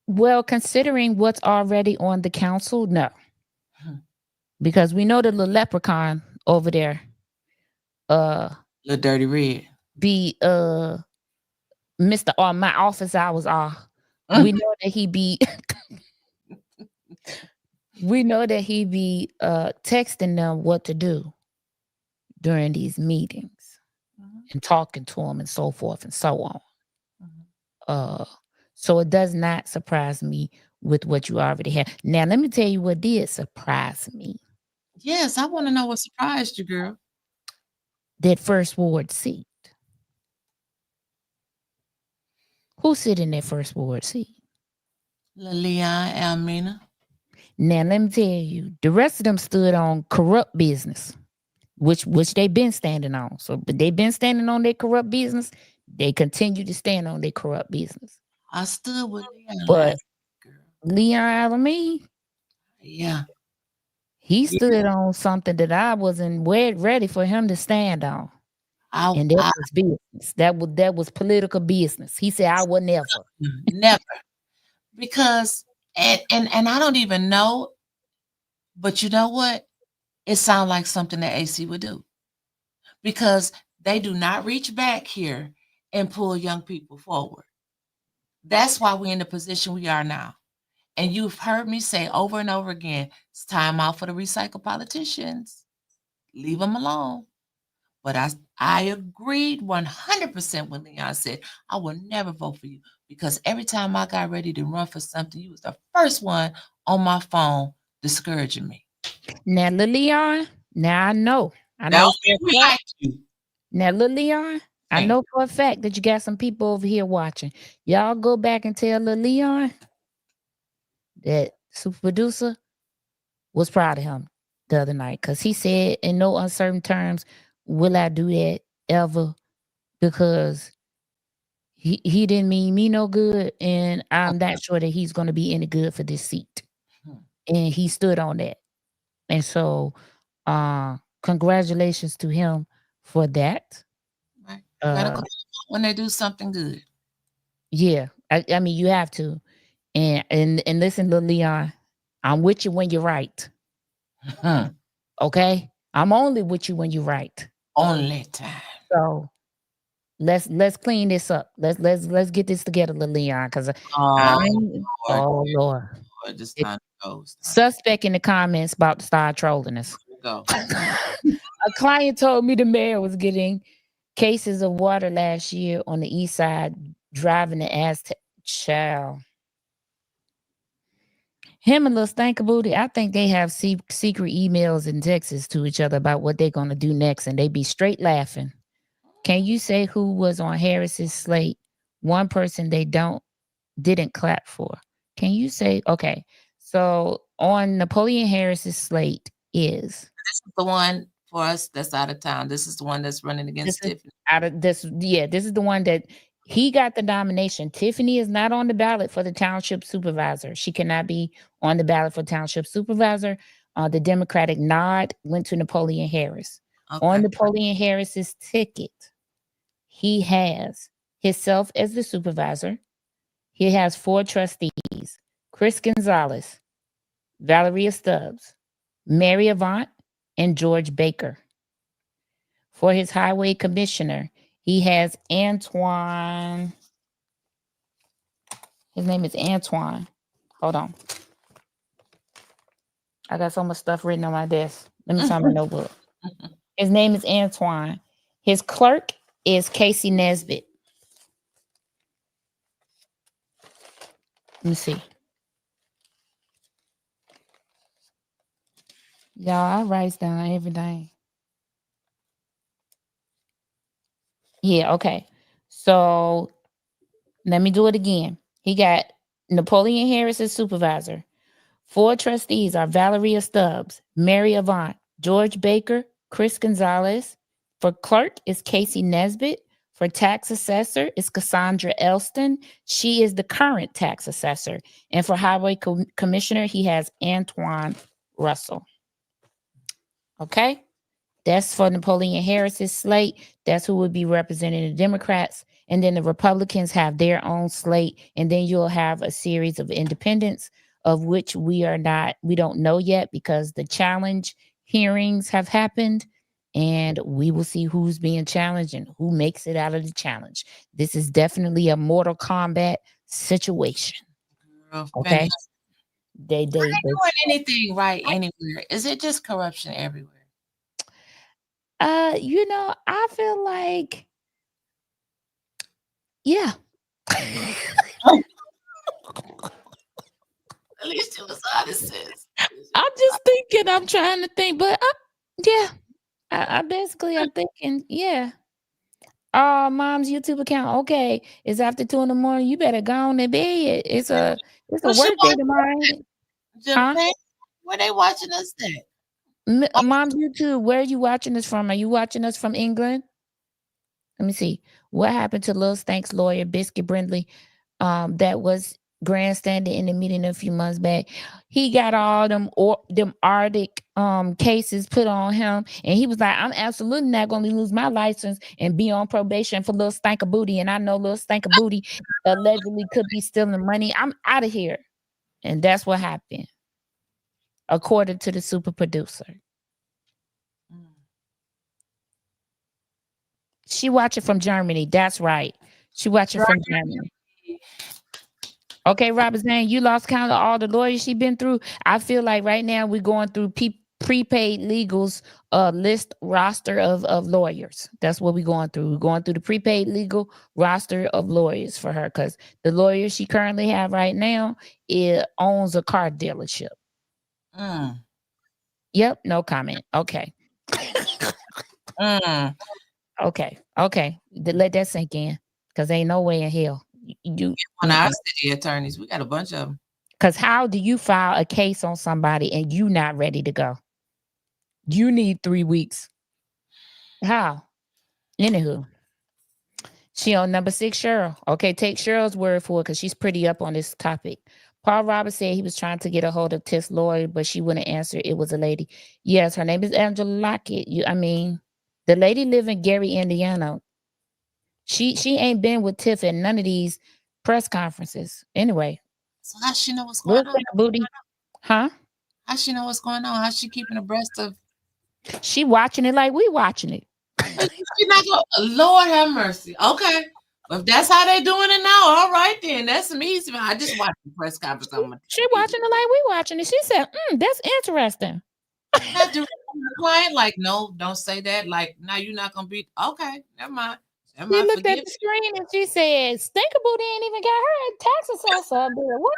Well, considering what's already on the council, no. Because we know the little leprechaun over there, the dirty red, be Mr. R, my office hours are. We know that he be texting them what to do during these meetings and talking to them and so forth and so on. So it does not surprise me with what you already have. Now, let me tell you what did surprise me. Yes, I want to know what surprised you, girl. That first ward seat. Who sit in that first ward seat? Leon, Almina. Now, let me tell you, the rest of them stood on corrupt business, which they've been standing on. So, but they've been standing on their corrupt business. They continue to stand on their corrupt business. I stood with Leon But last girl. Leon Alameen, Yeah. he stood on something that I wasn't ready for him to stand on. And that was business. That was political business. He said, I would never. Never. Because and I don't even know, but you know what? It sounds like something that AC would do. Because they do not reach back here and pull young people forward. That's why we're in the position we are now. And you've heard me say over and over again, it's time out for the recycled politicians. Leave them alone. But I agreed 100% when Leon said, I will never vote for you. Because every time I got ready to run for something, you was the first one on my phone discouraging me. Now, Lil Leon, now I know. Now, we like you. Now, Lil Leon, I know for a fact that you got some people over here watching. Y'all go back and tell Lil Leon that super producer was proud of him the other night. Because he said in no uncertain terms, will I do that ever? Because he didn't mean me no good. And I'm not sure that he's going to be any good for this seat. And he stood on that. And so congratulations to him for that. Right. Gotta call when they do something good. Yeah. I mean, you have to. And listen, Lil Leon, I'm with you when you're right. Okay? I'm only with you when you're right. Only time. So let's clean this up. Let's get this together, Lil Leon, because Lord. This time goes. Suspect in the comments about to start trolling us. Go. A client told me the mayor was getting cases of water last year on the east side, driving the Aztec child. Him and Lil Stankaboody, I think they have secret emails and texts to each other about what they're going to do next, and they be straight laughing. Can you say who was on Harris's slate? One person they didn't clap for. Can you say, okay, so on Napoleon Harris's slate is. This is the one for us that's out of town. This is the one that's running against Tiffany. This is the one that he got the nomination. Tiffany is not on the ballot for the township supervisor. She cannot be on the ballot for township supervisor. The Democratic nod went to Napoleon Harris. Okay. On Napoleon Harris's ticket, he has himself as the supervisor. He has 4 trustees: Chris Gonzalez, Valeria Stubbs, Mary Avant, and George Baker. For his highway commissioner, he has Antoine. His name is Antoine. Hold on. I got so much stuff written on my desk. Let me find my notebook. His name is Antoine. His clerk is Casey Nesbitt. Let me see. Y'all, I write down everything. Yeah, okay. So let me do it again. He got Napoleon Harris as supervisor. 4 trustees are Valeria Stubbs, Mary Avant, George Baker, Chris Gonzalez. For clerk is Casey Nesbitt. For tax assessor is Cassandra Elston. She is the current tax assessor. And for highway commissioner, he has Antoine Russell. Okay? That's for Napoleon Harris's slate. That's who would be representing the Democrats. And then the Republicans have their own slate. And then you'll have a series of independents, of which we don't know yet because the challenge hearings have happened. and we will see who's being challenged and who makes it out of the challenge. This is definitely a Mortal Kombat situation. Girl, Okay, finish. they Doing anything right anywhere? Is it just corruption everywhere? you know, I feel like, yeah. At least it was honest, sis. I'm just thinking, I'm trying to think, but yeah, I basically I'm thinking, yeah. Mom's YouTube account. Okay, it's after 2 a.m. You better go on to bed. It's a What's work day tomorrow. Huh? Where they watching us at? Mom's YouTube. Where are you watching us from? Are you watching us from England? Let me see. What happened to Lil Stanks lawyer Biscuit Brindley? That was grandstanding in the meeting a few months back. He got all them Arctic cases put on him, and he was like, "I'm absolutely not going to lose my license and be on probation for Lil Stank of Booty." And I know Lil Stank of Booty allegedly could be stealing money. I'm out of here, and that's what happened, according to the super producer. She watched it from Germany. That's right. She watched it from Germany. Okay, Robert Zane, you lost count of all the lawyers she been through. I feel like right now we're going through prepaid legals list roster of lawyers. That's what we're going through. We're going through the prepaid legal roster of lawyers for her, because the lawyer she currently have right now owns a car dealership. Yep, no comment. Okay. Okay. Let that sink in, because ain't no way in hell you on our city attorneys. We got a bunch of them. Because how do you file a case on somebody and you not ready to go? You need 3 weeks. How? Anywho, she on number 6, Cheryl. Okay, take Cheryl's word for it, because she's pretty up on this topic. Paul Roberts said he was trying to get a hold of Tiff's lawyer, but she wouldn't answer. It was a lady. Yes, her name is Angela Lockett. The lady live in Gary, Indiana. She ain't been with Tiff at none of these press conferences. Anyway. So how she know what's going on? Booty. Huh? How she know what's going on? How's she keeping abreast of? She watching it like we watching it. She not gonna, Lord have mercy. Okay. Well, if that's how they doing it now, all right then. That's some easy. I just watched the press conference on my She watching it like we watching it. She said, that's interesting. I do quiet, like, no, don't say that. Like, now you're not gonna be okay. Never mind. She looked at the screen and she said, Stinkaboo didn't even get her tax assessor up there. What?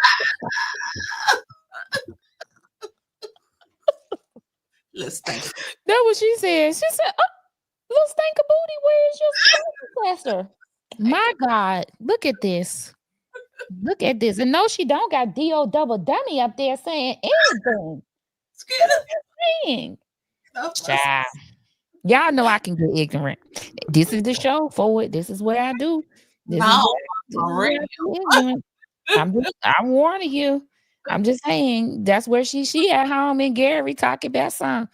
Let's think. That's what she said. She said, little Stinkabooty, where is your tax assessor? My God, look at this. Look at this. And no, she don't got D.O. double dummy up there saying anything. Child. Y'all know I can get ignorant. This is the show for it. This is what I do. I'm warning you. I'm just saying that's where she at home in Gary talking about some.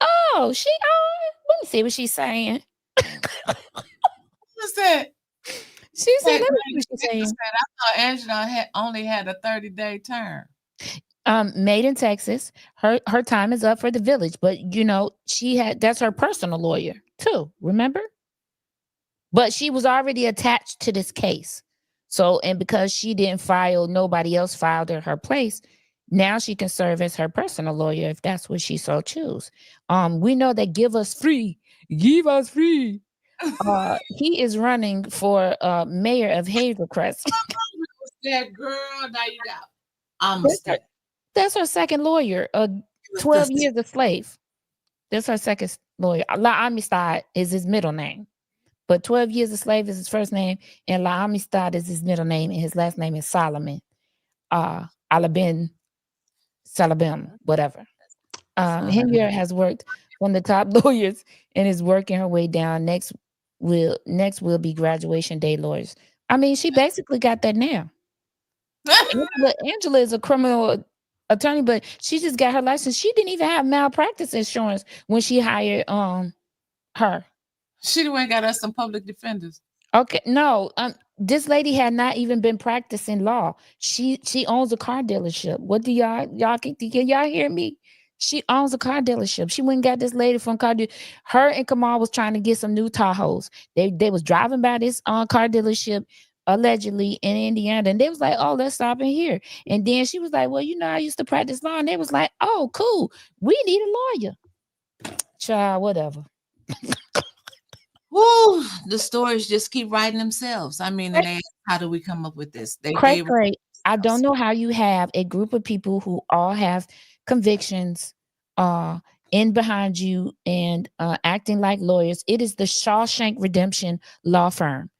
Oh, let me see what she's saying. What's that? She said, let me see what she's saying. I thought Angela only had a 30-day term. Made in Texas. Her time is up for the village, but that's her personal lawyer too, remember? But she was already attached to this case. So, and because she didn't file, nobody else filed in her place. Now she can serve as her personal lawyer if that's what she so choose. We know that give us free. He is running for mayor of Hazelcrest. That girl, now you got. That's her second lawyer. 12 years a slave. That's her second lawyer. La Amistad is his middle name. But 12 years a slave is his first name, and La Amistad is his middle name, and his last name is Solomon. Alabin, whatever. Henriette has worked one of the top lawyers and is working her way down. Next will be graduation day lawyers. I mean, she basically got that now. Angela is a criminal attorney, but she just got her license. She didn't even have malpractice insurance when she hired her. She went got us some public defenders. Okay, no, this lady had not even been practicing law. She owns a car dealership. What do y'all can y'all hear me? She owns a car dealership. She went and got this lady from her and Kamal was trying to get some new Tahoes. They was driving by this car dealership allegedly in Indiana, and they was like, "Oh, let's stop in here." And then she was like, "Well, I used to practice law," and they was like, "Oh, cool. We need a lawyer." Child, whatever. Woo, the stories just keep writing themselves. I mean, and they ask, how do we come up with this? Cray. I don't know how you have a group of people who all have convictions in behind you and acting like lawyers. It is the Shawshank Redemption law firm.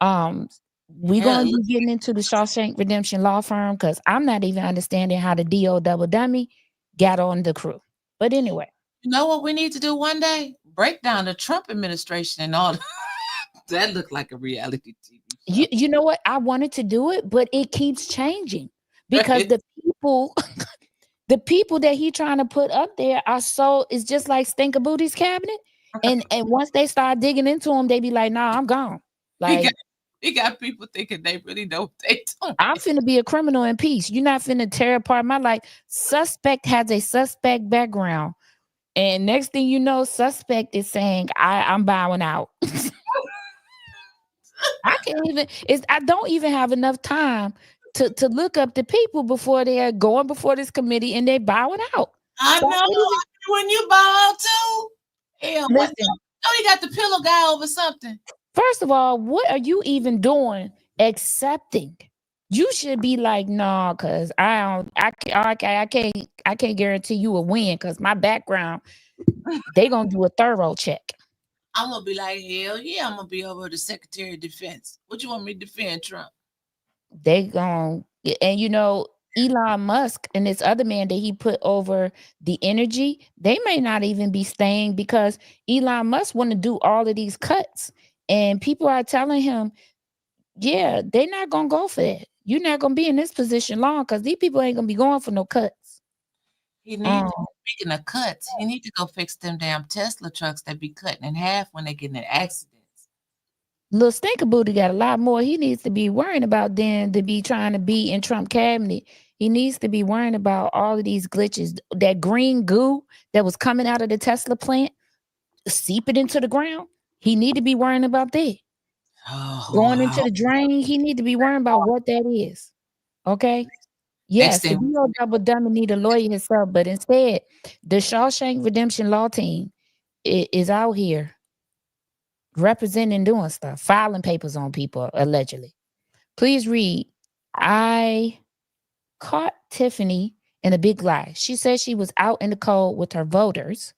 We're going to be getting into the Shawshank Redemption law firm because I'm not even understanding how the DO double dummy got on the crew. But anyway. You know what we need to do one day? Break down the Trump administration and all. That looked like a reality TV show. You know what? I wanted to do it, but it keeps changing because the people that he trying to put up there are it's just like Stinkabooty's cabinet. And once they start digging into him, they be like, "Nah, I'm gone." Like he got people thinking they really know what they doing. I'm finna be a criminal in peace. You're not finna tear apart my life. Suspect has a suspect background. And next thing you know, suspect is saying, I'm bowing out. I don't even have enough time to look up the people before they are going before this committee and they bowing out. I know when you bow out too. Hell, listen, you got the pillow guy over something. First of all, what are you even doing accepting? You should be like, no, because I can't guarantee you a win because my background, they gonna do a thorough check. I'm gonna be like, hell yeah, I'm gonna be over the Secretary of Defense. What you want me to defend, Trump? They gonna, and Elon Musk and this other man that he put over the energy, they may not even be staying because Elon Musk want to do all of these cuts. And people are telling him, yeah, they're not gonna go for that. You're not gonna be in this position long because these people ain't gonna be going for no cuts. He needs speaking of cuts, he need to go fix them damn Tesla trucks that be cutting in half when they get in accidents. Little Stinkabooty got a lot more he needs to be worrying about than to be trying to be in Trump cabinet. He needs to be worrying about all of these glitches. That green goo that was coming out of the Tesla plant, seeping into the ground. He need to be worrying about that. Going into the drain, he need to be worrying about what that is. Okay? Yes, the DO double dummy need a lawyer himself, but instead, the Shawshank Redemption law team is out here representing, doing stuff, filing papers on people, allegedly. Please read. I caught Tiffany in a big lie. She said she was out in the cold with her voters.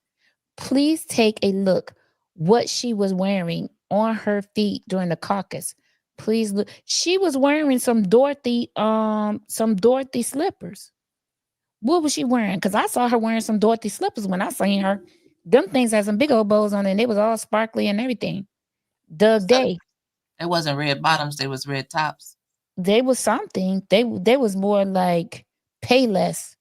Please take a look what she was wearing on her feet during the caucus. Please look. She was wearing some Dorothy slippers. What was she wearing? Because I saw her wearing some Dorothy slippers when I seen her. Them things had some big old bows on it, and they was all sparkly and everything. Doug Day. It wasn't red bottoms, they was red tops. They was something. They was more like Payless.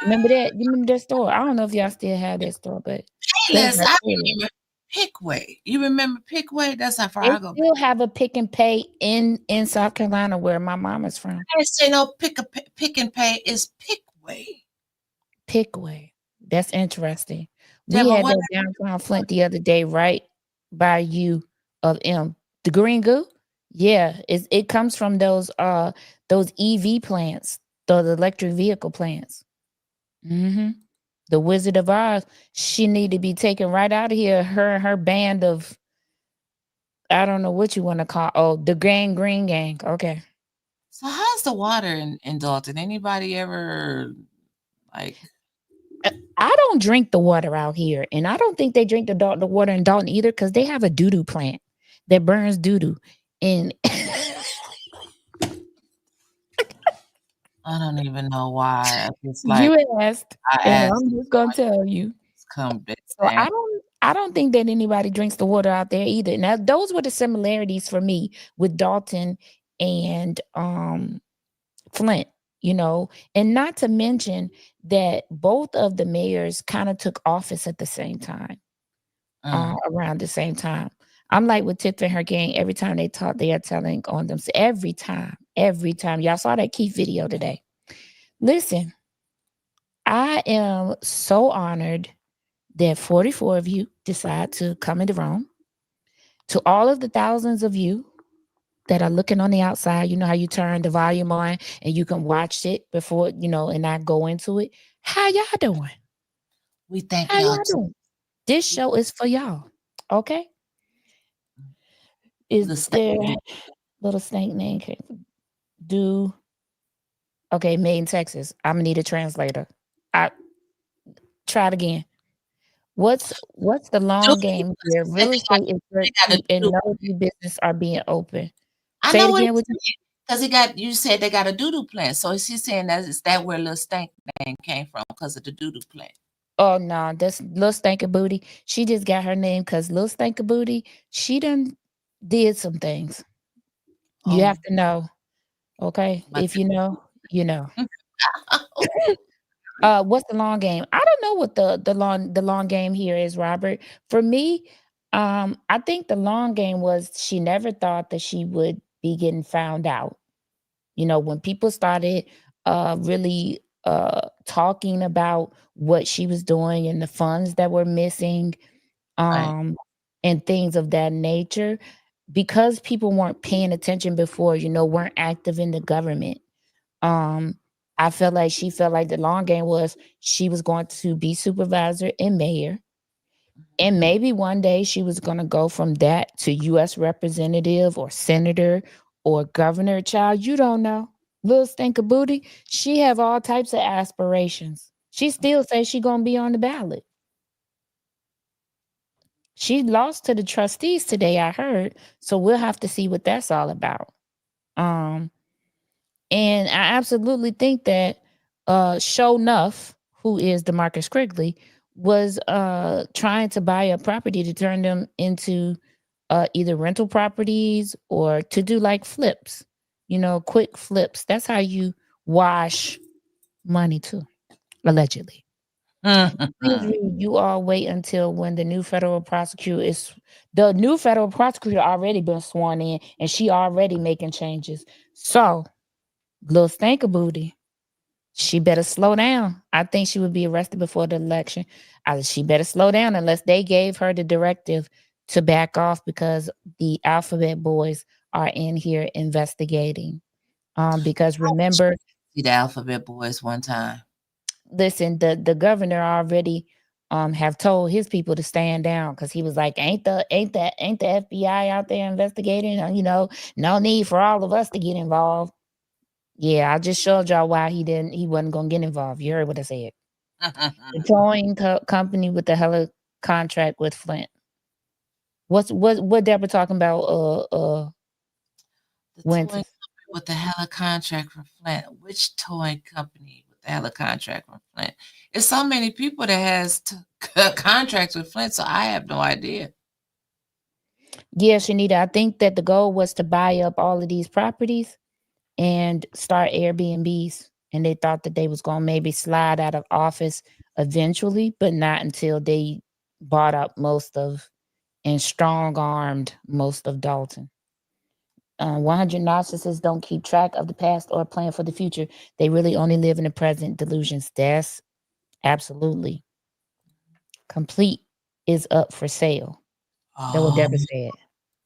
Remember that? You remember that store? I don't know if y'all still have that store, but Payless. I remember Pickway. You remember Pickway? That's how far I go. They still have a Pick and Pay in South Carolina where my mom is from. I say no Pick and Pay is Pickway. Pickway. That's interesting. We had that downtown Flint the other day, right by you of M. The green goo? Yeah, it comes from those EV plants, the electric vehicle plants. Mm-hmm. The Wizard of Oz, she need to be taken right out of here. Her and her band of, I don't know what you want to call. The Green Gang. Okay. So how's the water in Dalton? Anybody ever like? I don't drink the water out here, and I don't think they drink the water in Dalton either because they have a doo-doo plant that burns doo-doo. And I don't even know why. It's like, you asked, and I'm just gonna tell you. So I don't think that anybody drinks the water out there either. Now, those were the similarities for me with Dalton and Flint, and not to mention that both of the mayors kind of took office at the same time, around the same time. I'm like with Tiff and her gang. Every time they talk, they are telling on them. Every time. Y'all saw that Keith video today. Listen, I am so honored that 44 of you decide to come in the room. To all of the thousands of you that are looking on the outside, you know how you turn the volume on and you can watch it before, and not go into it. How y'all doing? We thank How y'all y'all too. doing? This show is for y'all. Okay? Is The sta- there little snake name? Do okay, made in Texas. I'm gonna need a translator. I try it again. What's the long game here? Real estate is They dirt got a cheap and doo-doo. no new business are being open. I Say it know what again with he's saying because you said they got a doo-doo plant. So is he saying is that where Lil Stank name came from because of the doo-doo plant? oh no, that's Lil Stanker Booty. She just got her name because Lil Stanker Booty, she done did some things. You Oh, have to know. Okay. my If you know, you know. God. What's the long game? I don't know what the long game here is, Robert. For me, I think the long game was she never thought that she would be getting found out. When people started really talking about what she was doing and the funds that were missing, Right. um, and things of that nature, because people weren't paying attention before, weren't active in the government. Um, I felt like she felt like the long game was she was going to be supervisor and mayor. And maybe one day she was going to go from that to US representative or senator or governor. Child, you don't know. Little stinker booty, she have all types of aspirations. She still says she going to be on the ballot. She lost to the trustees today, I heard. So we'll have to see what that's all about. Um, And I absolutely think that Show Nuff, who is DeMarcus Quigley, was trying to buy a property to turn them into either rental properties or to do like flips, quick flips. That's how you wash money too, allegedly. Please read, you all wait until when the new federal prosecutor already been sworn in and she already making changes. So, little stanker booty, she better slow down. I think she would be arrested before the election. She better slow down unless they gave her the directive to back off because the alphabet boys are in here investigating. Because remember, See the Alphabet Boys one time. listen, the governor already have told his people to stand down because he was like, ain't the FBI out there investigating? No need for all of us to get involved. Yeah, I just showed y'all why he wasn't gonna get involved. You heard what I said. The towing company with the hella contract with Flint. What Deborah talking about? The towing WYNTIS. company with the hella contract from Flint. Which towing company with the hella contract from Flint? It's so many people that has contracts with Flint, so I have no idea. Yeah, Shanita, I think that the goal was to buy up all of these properties and start Airbnbs. And they thought that they was gonna maybe slide out of office eventually, but not until they bought up most of and strong armed most of Dalton. 100 narcissists don't keep track of the past or plan for the future. They really only live in the present. Delusions. That's absolutely complete is up for sale. That's what Deborah said.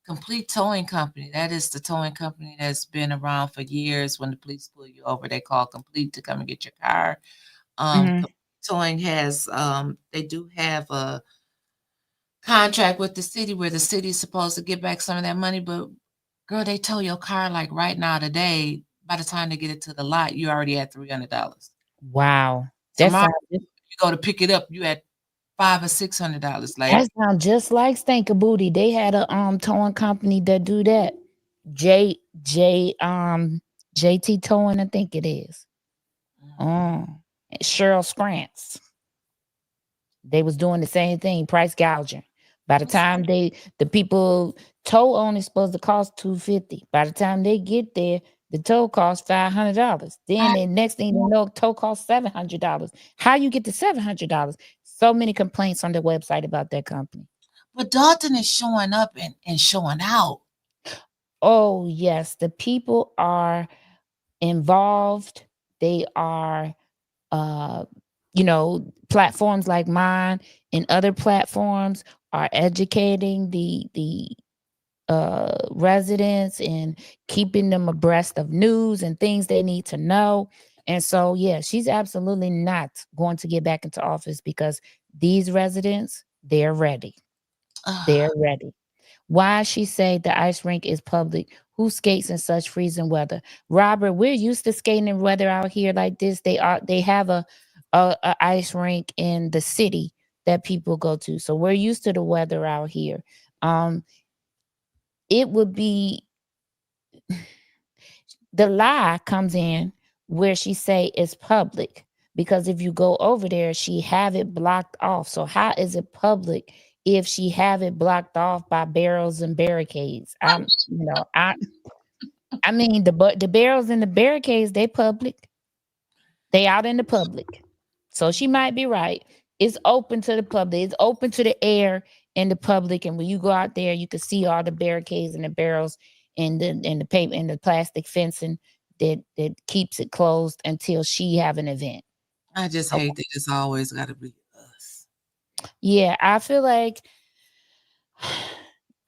Complete Towing Company. That is the towing company that's been around for years. When the police pull you over, they call Complete to come and get your car. Mhm. Towing has they do have a contract with the city where the city is supposed to get back some of that money, but girl, they tow your car like right now today. By the time they get it to the lot, you already at $300. Wow. That Tomorrow, sounds just, you go to pick it up, you at $500 or $600. Like, that sounds just like Stanker Booty. They had a towing company that do that. J J JT Towing, I think it is. Cheryl Scrants. They was doing the same thing, price gouging. By the time the people tow on is supposed to cost $250. By the time they get there, the tow costs $500. Then the next thing you know, tow costs $700. How you get to $700? So many complaints on the website about that company. but Dalton is showing up and showing out. Oh yes, the people are involved. They are uh platforms like mine and other platforms are educating the residents and keeping them abreast of news and things they need to know. And so, yeah, she's absolutely not going to get back into office because these residents, they're ready. They're ready. Why she say the ice rink is public? Who skates in such freezing weather? Robert, we're used to skating in weather out here like this. They have a ice rink in the city that people go to. So we're used to the weather out here. It would be the lie comes in where she say it's public because if you go over there, she have it blocked off. So how is it public if she have it blocked off by barrels and barricades? I mean the barrels and the barricades, they public. They out in the public. So she might be right. It's open to the public. It's open to the air and the public. And when you go out there, you can see all the barricades and the barrels and the paper and the plastic fencing that keeps it closed until she have an event. I just hate that it's always got to be us. Yeah, I feel like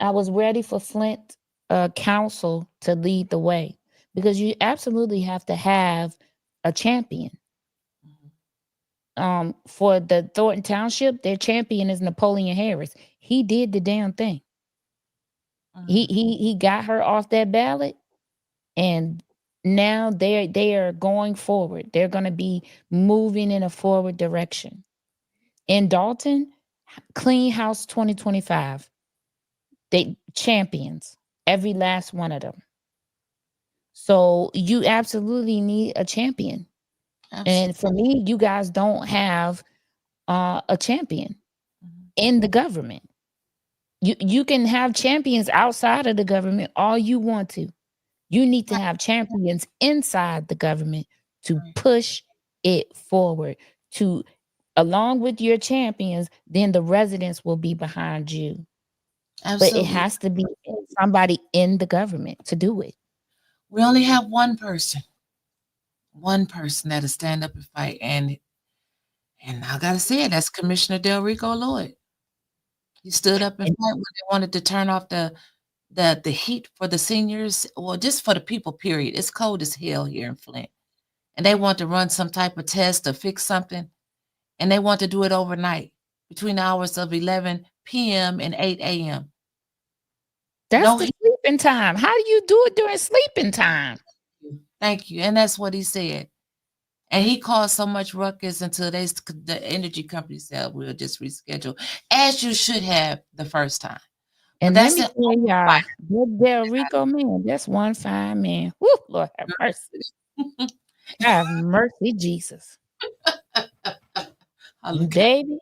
I was ready for Flint Council to lead the way because you absolutely have to have a champion. For the Thornton Township, their champion is Napoleon Harris. He did the damn thing. He got her off that ballot, and now they are going forward. They're going to be moving in a forward direction. In Dalton, Clean House 2025, they champions, every last one of them. So you absolutely need a champion. Absolutely. And for me, you guys don't have a champion in the government. You can have champions outside of the government all you want to. You need to have champions inside the government to push it forward. To along with your champions, then the residents will be behind you. Absolutely. But it has to be somebody in the government to do it. We only have one person that'll stand up and fight, and I gotta say it, that's Commissioner Del Rico Lloyd. He stood up and fought when they wanted to turn off the heat for the seniors, or just for the people, period. It's cold as hell here in Flint. And they want to run some type of test or fix something, and they want to do it overnight between the hours of 11 p.m. and 8 a.m. That's the sleeping time. How do you do it during sleeping time? Thank you. And that's what he said. And he caused so much ruckus until the energy company said we'll just reschedule, as you should have the first time. And let me tell y'all, that Del Rico man, that's one fine man. Woo, Lord have mercy. Have mercy, Jesus. Baby.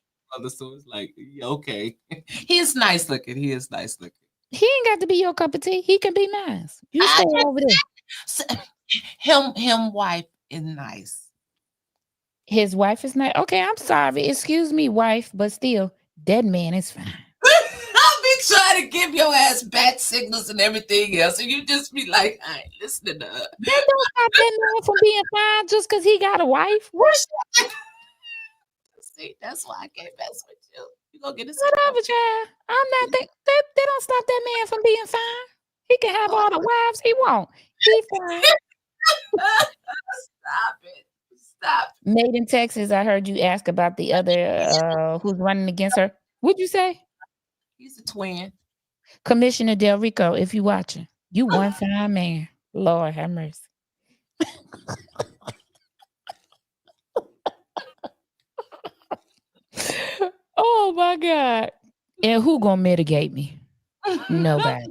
So it's like, okay. He is nice looking. He ain't got to be your cup of tea. He can be nice. You stay over there. Him wife is nice. His wife is nice. Okay, I'm sorry. Excuse me, wife, but still, that man is fine. I'll be trying to give your ass bat signals and everything else, and you just be like, I ain't listening to her. That don't stop that man from being fine just because he got a wife. What? See, that's why I can't mess with you. You gonna get this? Whatever, child. I'm not that. They don't stop that man from being fine. He can have all the wives he want. He fine. Stop it. Stop. Made in Texas, I heard you ask about the other who's running against her. What'd you say? He's a twin. Commissioner Del Rico, if you watching, you one fine man. Lord have mercy. Oh my God. And who gonna mitigate me? Nobody.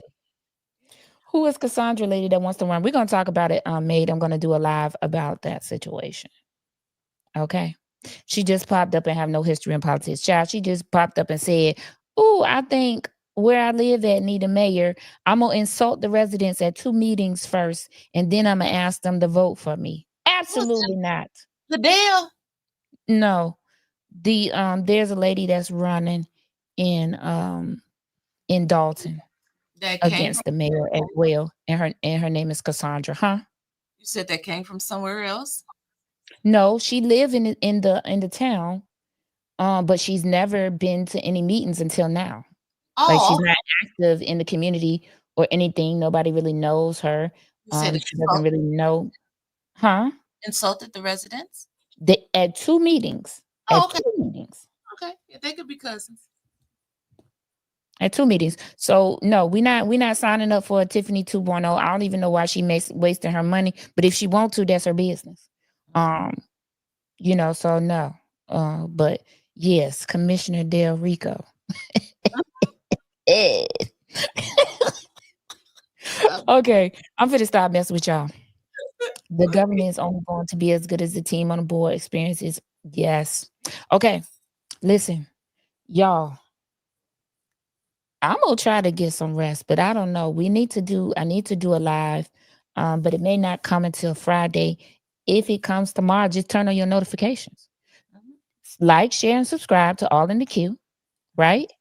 Who is Cassandra lady that wants to run? We're gonna talk about it, Maid. I'm gonna do a live about that situation. Okay. She just popped up and have no history in politics. Child, she just popped up and said, "Oh, I think where I live at need a mayor. I'm gonna insult the residents at 2 meetings first, and then I'm gonna ask them to vote for me." Absolutely not. The deal? No. There's a lady that's running in Dalton against the mayor as well, and her name is Cassandra. Huh? You said that came from somewhere else? No, she live in the town, but she's never been to any meetings until now. Like, she's Oh, not active in the community or anything. Nobody really knows her. you said She doesn't really know. Huh? insulted the residents? At 2 meetings. Oh, At okay. 2 meetings. Okay. Yeah, they could be cousins. At 2 meetings. So no, we not signing up for a Tiffany 2.0. I don't even know why she makes wasting her money. But if she want to, that's her business. So no. But yes, Commissioner Del Rico. Eh. Okay, I'm finna stop messing with y'all. The government is only going to be as good as the team on the board experiences. Yes. Okay. Listen, y'all. I'm gonna try to get some rest, but I don't know. I need to do a live, but it may not come until Friday. If it comes tomorrow, just turn on your notifications. Like, share, and subscribe to All in the Queue, right?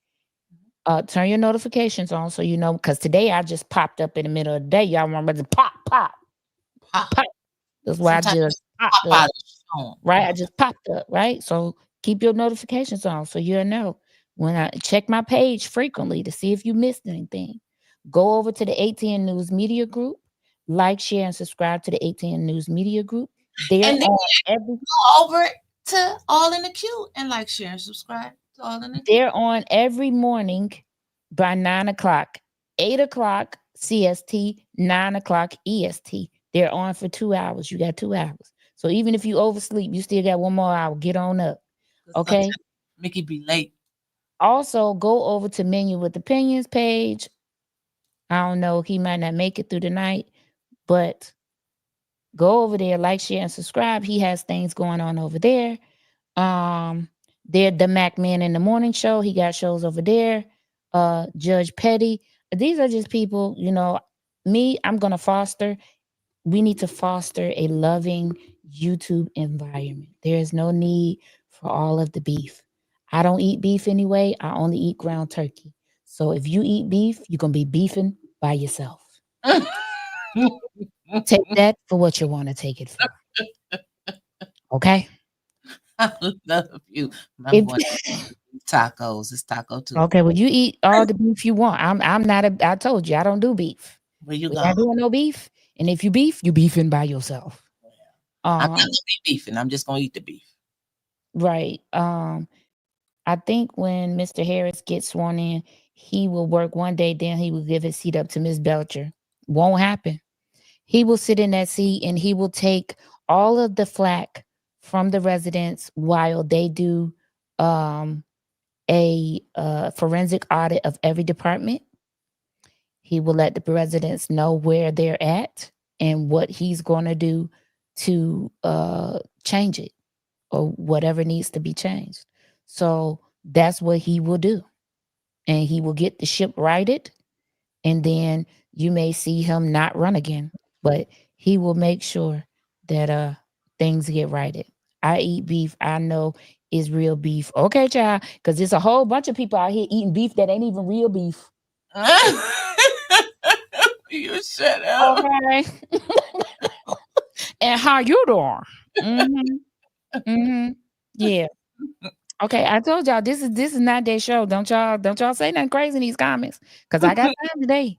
Turn your notifications on so you know, because today I just popped up in the middle of the day. Y'all remember the pop, pop, Pop. pop. That's why I Sometimes you just pop popped out up, of the phone. right? I just popped up, right? So keep your notifications on so you'll know when I check my page frequently to see if you missed anything. Go over to the ATN News Media Group, like, share, and subscribe to the ATN News Media Group. They're And then on every go over to All in the Queue and like, share, and subscribe to All in the Queue. they're on every morning by 9 o'clock, 8 o'clock CST, 9 o'clock EST. They're on for 2 hours. You got 2 hours. So even if you oversleep, you still got 1 more hour. Get on up. Okay. Sometimes Mickey be late. Also, go over to Menu with Opinions page. I don't know. He might not make it through the night, but go over there, like, share, and subscribe. He has things going on over there. They're the Mac Man in the Morning Show. He got shows over there. Judge Petty. These are just people, I'm gonna foster. We need to foster a loving YouTube environment. There is no need for all of the beef. I don't eat beef anyway. I only eat ground turkey. So if you eat beef, you're gonna be beefing by yourself. Take that for what you want to take it for. Okay. I love you. I'm If- going to tacos. It's Taco Tuesday. Okay, well, you eat all the beef you want. I'm not I told you I don't do beef. Where you We're go? not doing no beef. And if you beef, you beefing by yourself. I'm not gonna be beefing. I'm just gonna eat the beef. Right. I think when Mr. Harris gets sworn in, he will work one day, then he will give his seat up to Ms. Belcher. Won't happen. He will sit in that seat and he will take all of the flack from the residents while they do a forensic audit of every department. He will let the residents know where they're at and what he's going to do to change it or whatever needs to be changed. So that's what he will do. And he will get the ship righted. And then you may see him not run again, but he will make sure that things get righted. I eat beef. I know is real beef. Okay, child, because there's a whole bunch of people out here eating beef that ain't even real beef. You shut up. Okay. And how you doing? Yeah. Okay, I told y'all this is not their show. Don't y'all say nothing crazy in these comments because I got time today.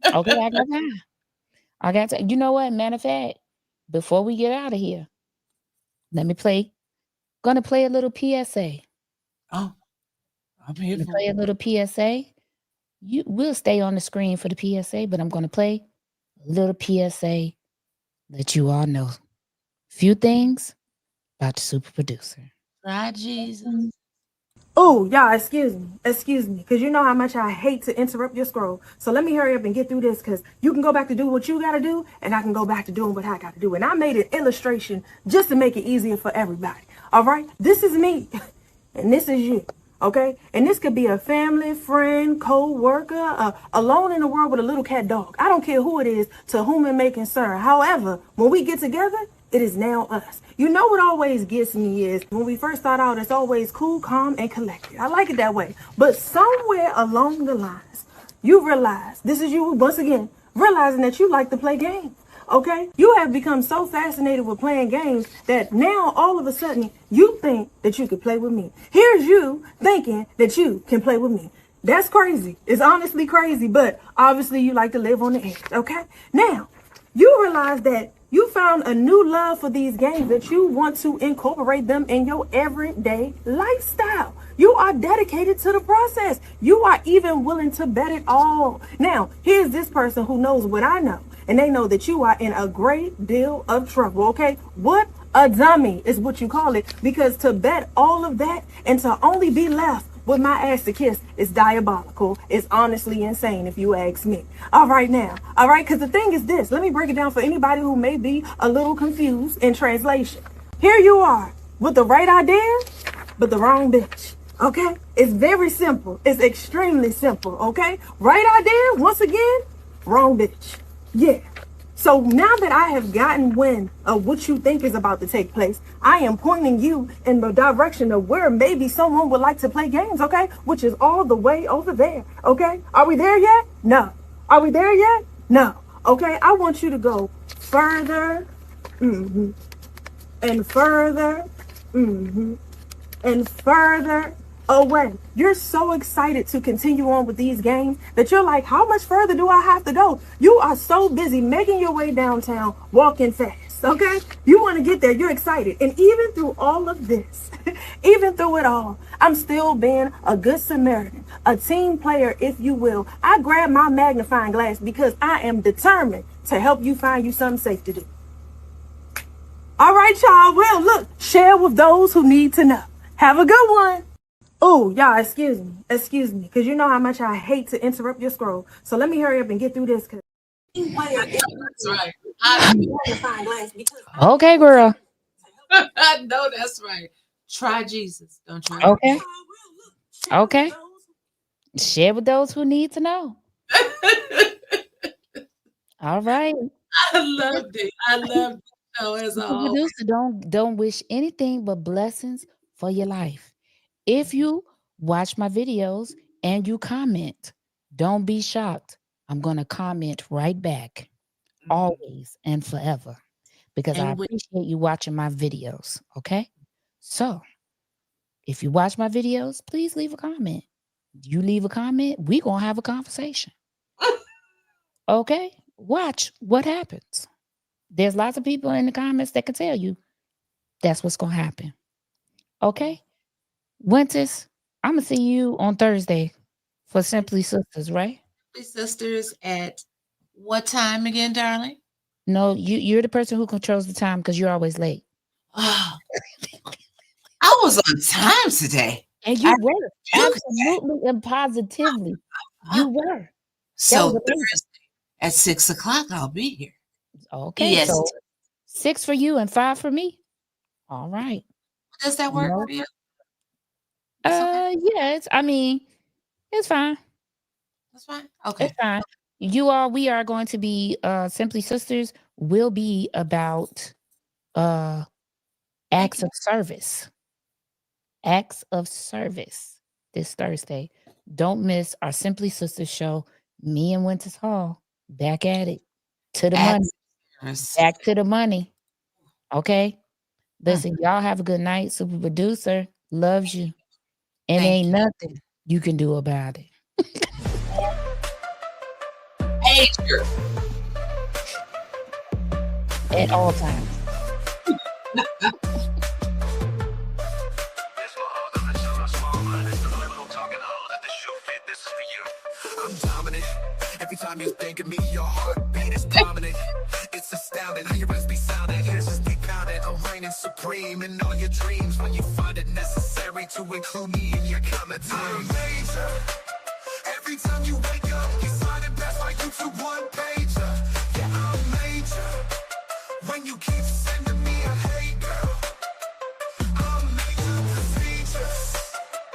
Okay, I got time. I got time. You know what? Matter of fact, before we get out of here, let me play. Gonna play a little PSA. Oh, I'm here for Play a little PSA. We'll stay on the screen for the PSA, but I'm gonna play a little PSA. Let you all know a few things about the super producer. Try Jesus. Oh, y'all, excuse me, because you know how much I hate to interrupt your scroll. So let me hurry up and get through this, because you can go back to do what you got to do, and I can go back to doing what I got to do. And I made an illustration just to make it easier for everybody. All right? This is me, and this is you. Okay? And this could be a family, friend, co-worker, alone in the world with a little cat dog. I don't care who it is, to whom it may concern. However, when we get together, it is now us. You know what always gets me is when we first start out, it's always cool, calm, and collected. I like it that way. But somewhere along the lines, you realize, this is you once again, realizing that you like to play games. okay? You have become so fascinated with playing games that now all of a sudden you think that you could play with me. Here's you thinking that you can play with me. That's crazy. It's honestly crazy, but obviously you like to live on the edge, okay? Now, you realize that you found a new love for these games, that you want to incorporate them in your everyday lifestyle. You are dedicated to the process. You are even willing to bet it all. Now, here's this person who knows what I know, and they know that you are in a great deal of trouble, okay? What a dummy is what you call it, because to bet all of that and to only be left with my ass to kiss is diabolical. It's honestly insane if you ask me. All right now. All right, because the thing is this. Let me break it down for anybody who may be a little confused in translation. Here you are with the right idea, but the wrong bitch. Okay? It's very simple. It's extremely simple. Okay? Right idea, once again, wrong bitch. Yeah. So now that I have gotten wind of what you think is about to take place, I am pointing you in the direction of where maybe someone would like to play games, okay? Which is all the way over there, okay? Are we there yet? No. Are we there yet? No. Okay, I want you to go further, and further, and further away. You're so excited to continue on with these games that you're like, how much further do I have to go? You are so busy making your way downtown, walking fast, okay? You want to get there. You're excited. And even through all of this, even through it all, I'm still being a good Samaritan, a team player, if you will. I grab my magnifying glass because I am determined to help you find you something safe to do. All right, y'all. Well, look, share with those who need to know. Have a good one. Oh, y'all, excuse me, because you know how much I hate to interrupt your scroll. So let me hurry up and get through this. That's right. Okay, girl. I know that's right. Try Jesus. Don't try. Okay. Okay. Share with those who need to know. All right. I loved it. I loved it. So as always. Producer, don't wish anything but blessings for your life. If you watch my videos and you comment, don't be shocked. I'm going to comment right back, always and forever, because I appreciate you watching my videos, okay? So, if you watch my videos, please leave a comment. You leave a comment, we're going to have a conversation. Okay? Watch what happens. There's lots of people in the comments that can tell you that's what's going to happen. Okay? WYNTIS, I'm going to see you on Thursday for Simply Sisters, right? Simply Sisters at what time again, darling? No, you're the person who controls the time because you're always late. Oh, I was on time today. And you were. Absolutely and positively. You were. So Thursday at 6 o'clock, I'll be here. Okay. Yes. So 6 for you and 5 for me. All right. Does that work for you? Yeah, it's fine. That's fine. Okay. It's fine. We are going to be Simply Sisters will be about acts of service. Acts of service this Thursday. Don't miss our Simply Sisters show. Me and WYNTIS Hall back at it. To the money. Back to the money. Okay. Listen, y'all have a good night. Super producer loves you. And ain't nothing you can do about it. Major. At all times. I'm dominant. Every time you think of me, your heartbeat is prominent. It's astounding how your rhythms be sounding. Here's just be pounding. I'm reigning supreme in all your dreams when you find it necessary to include me in your commentary. I'm major. Every time you wake up, you sign it best like you to one page.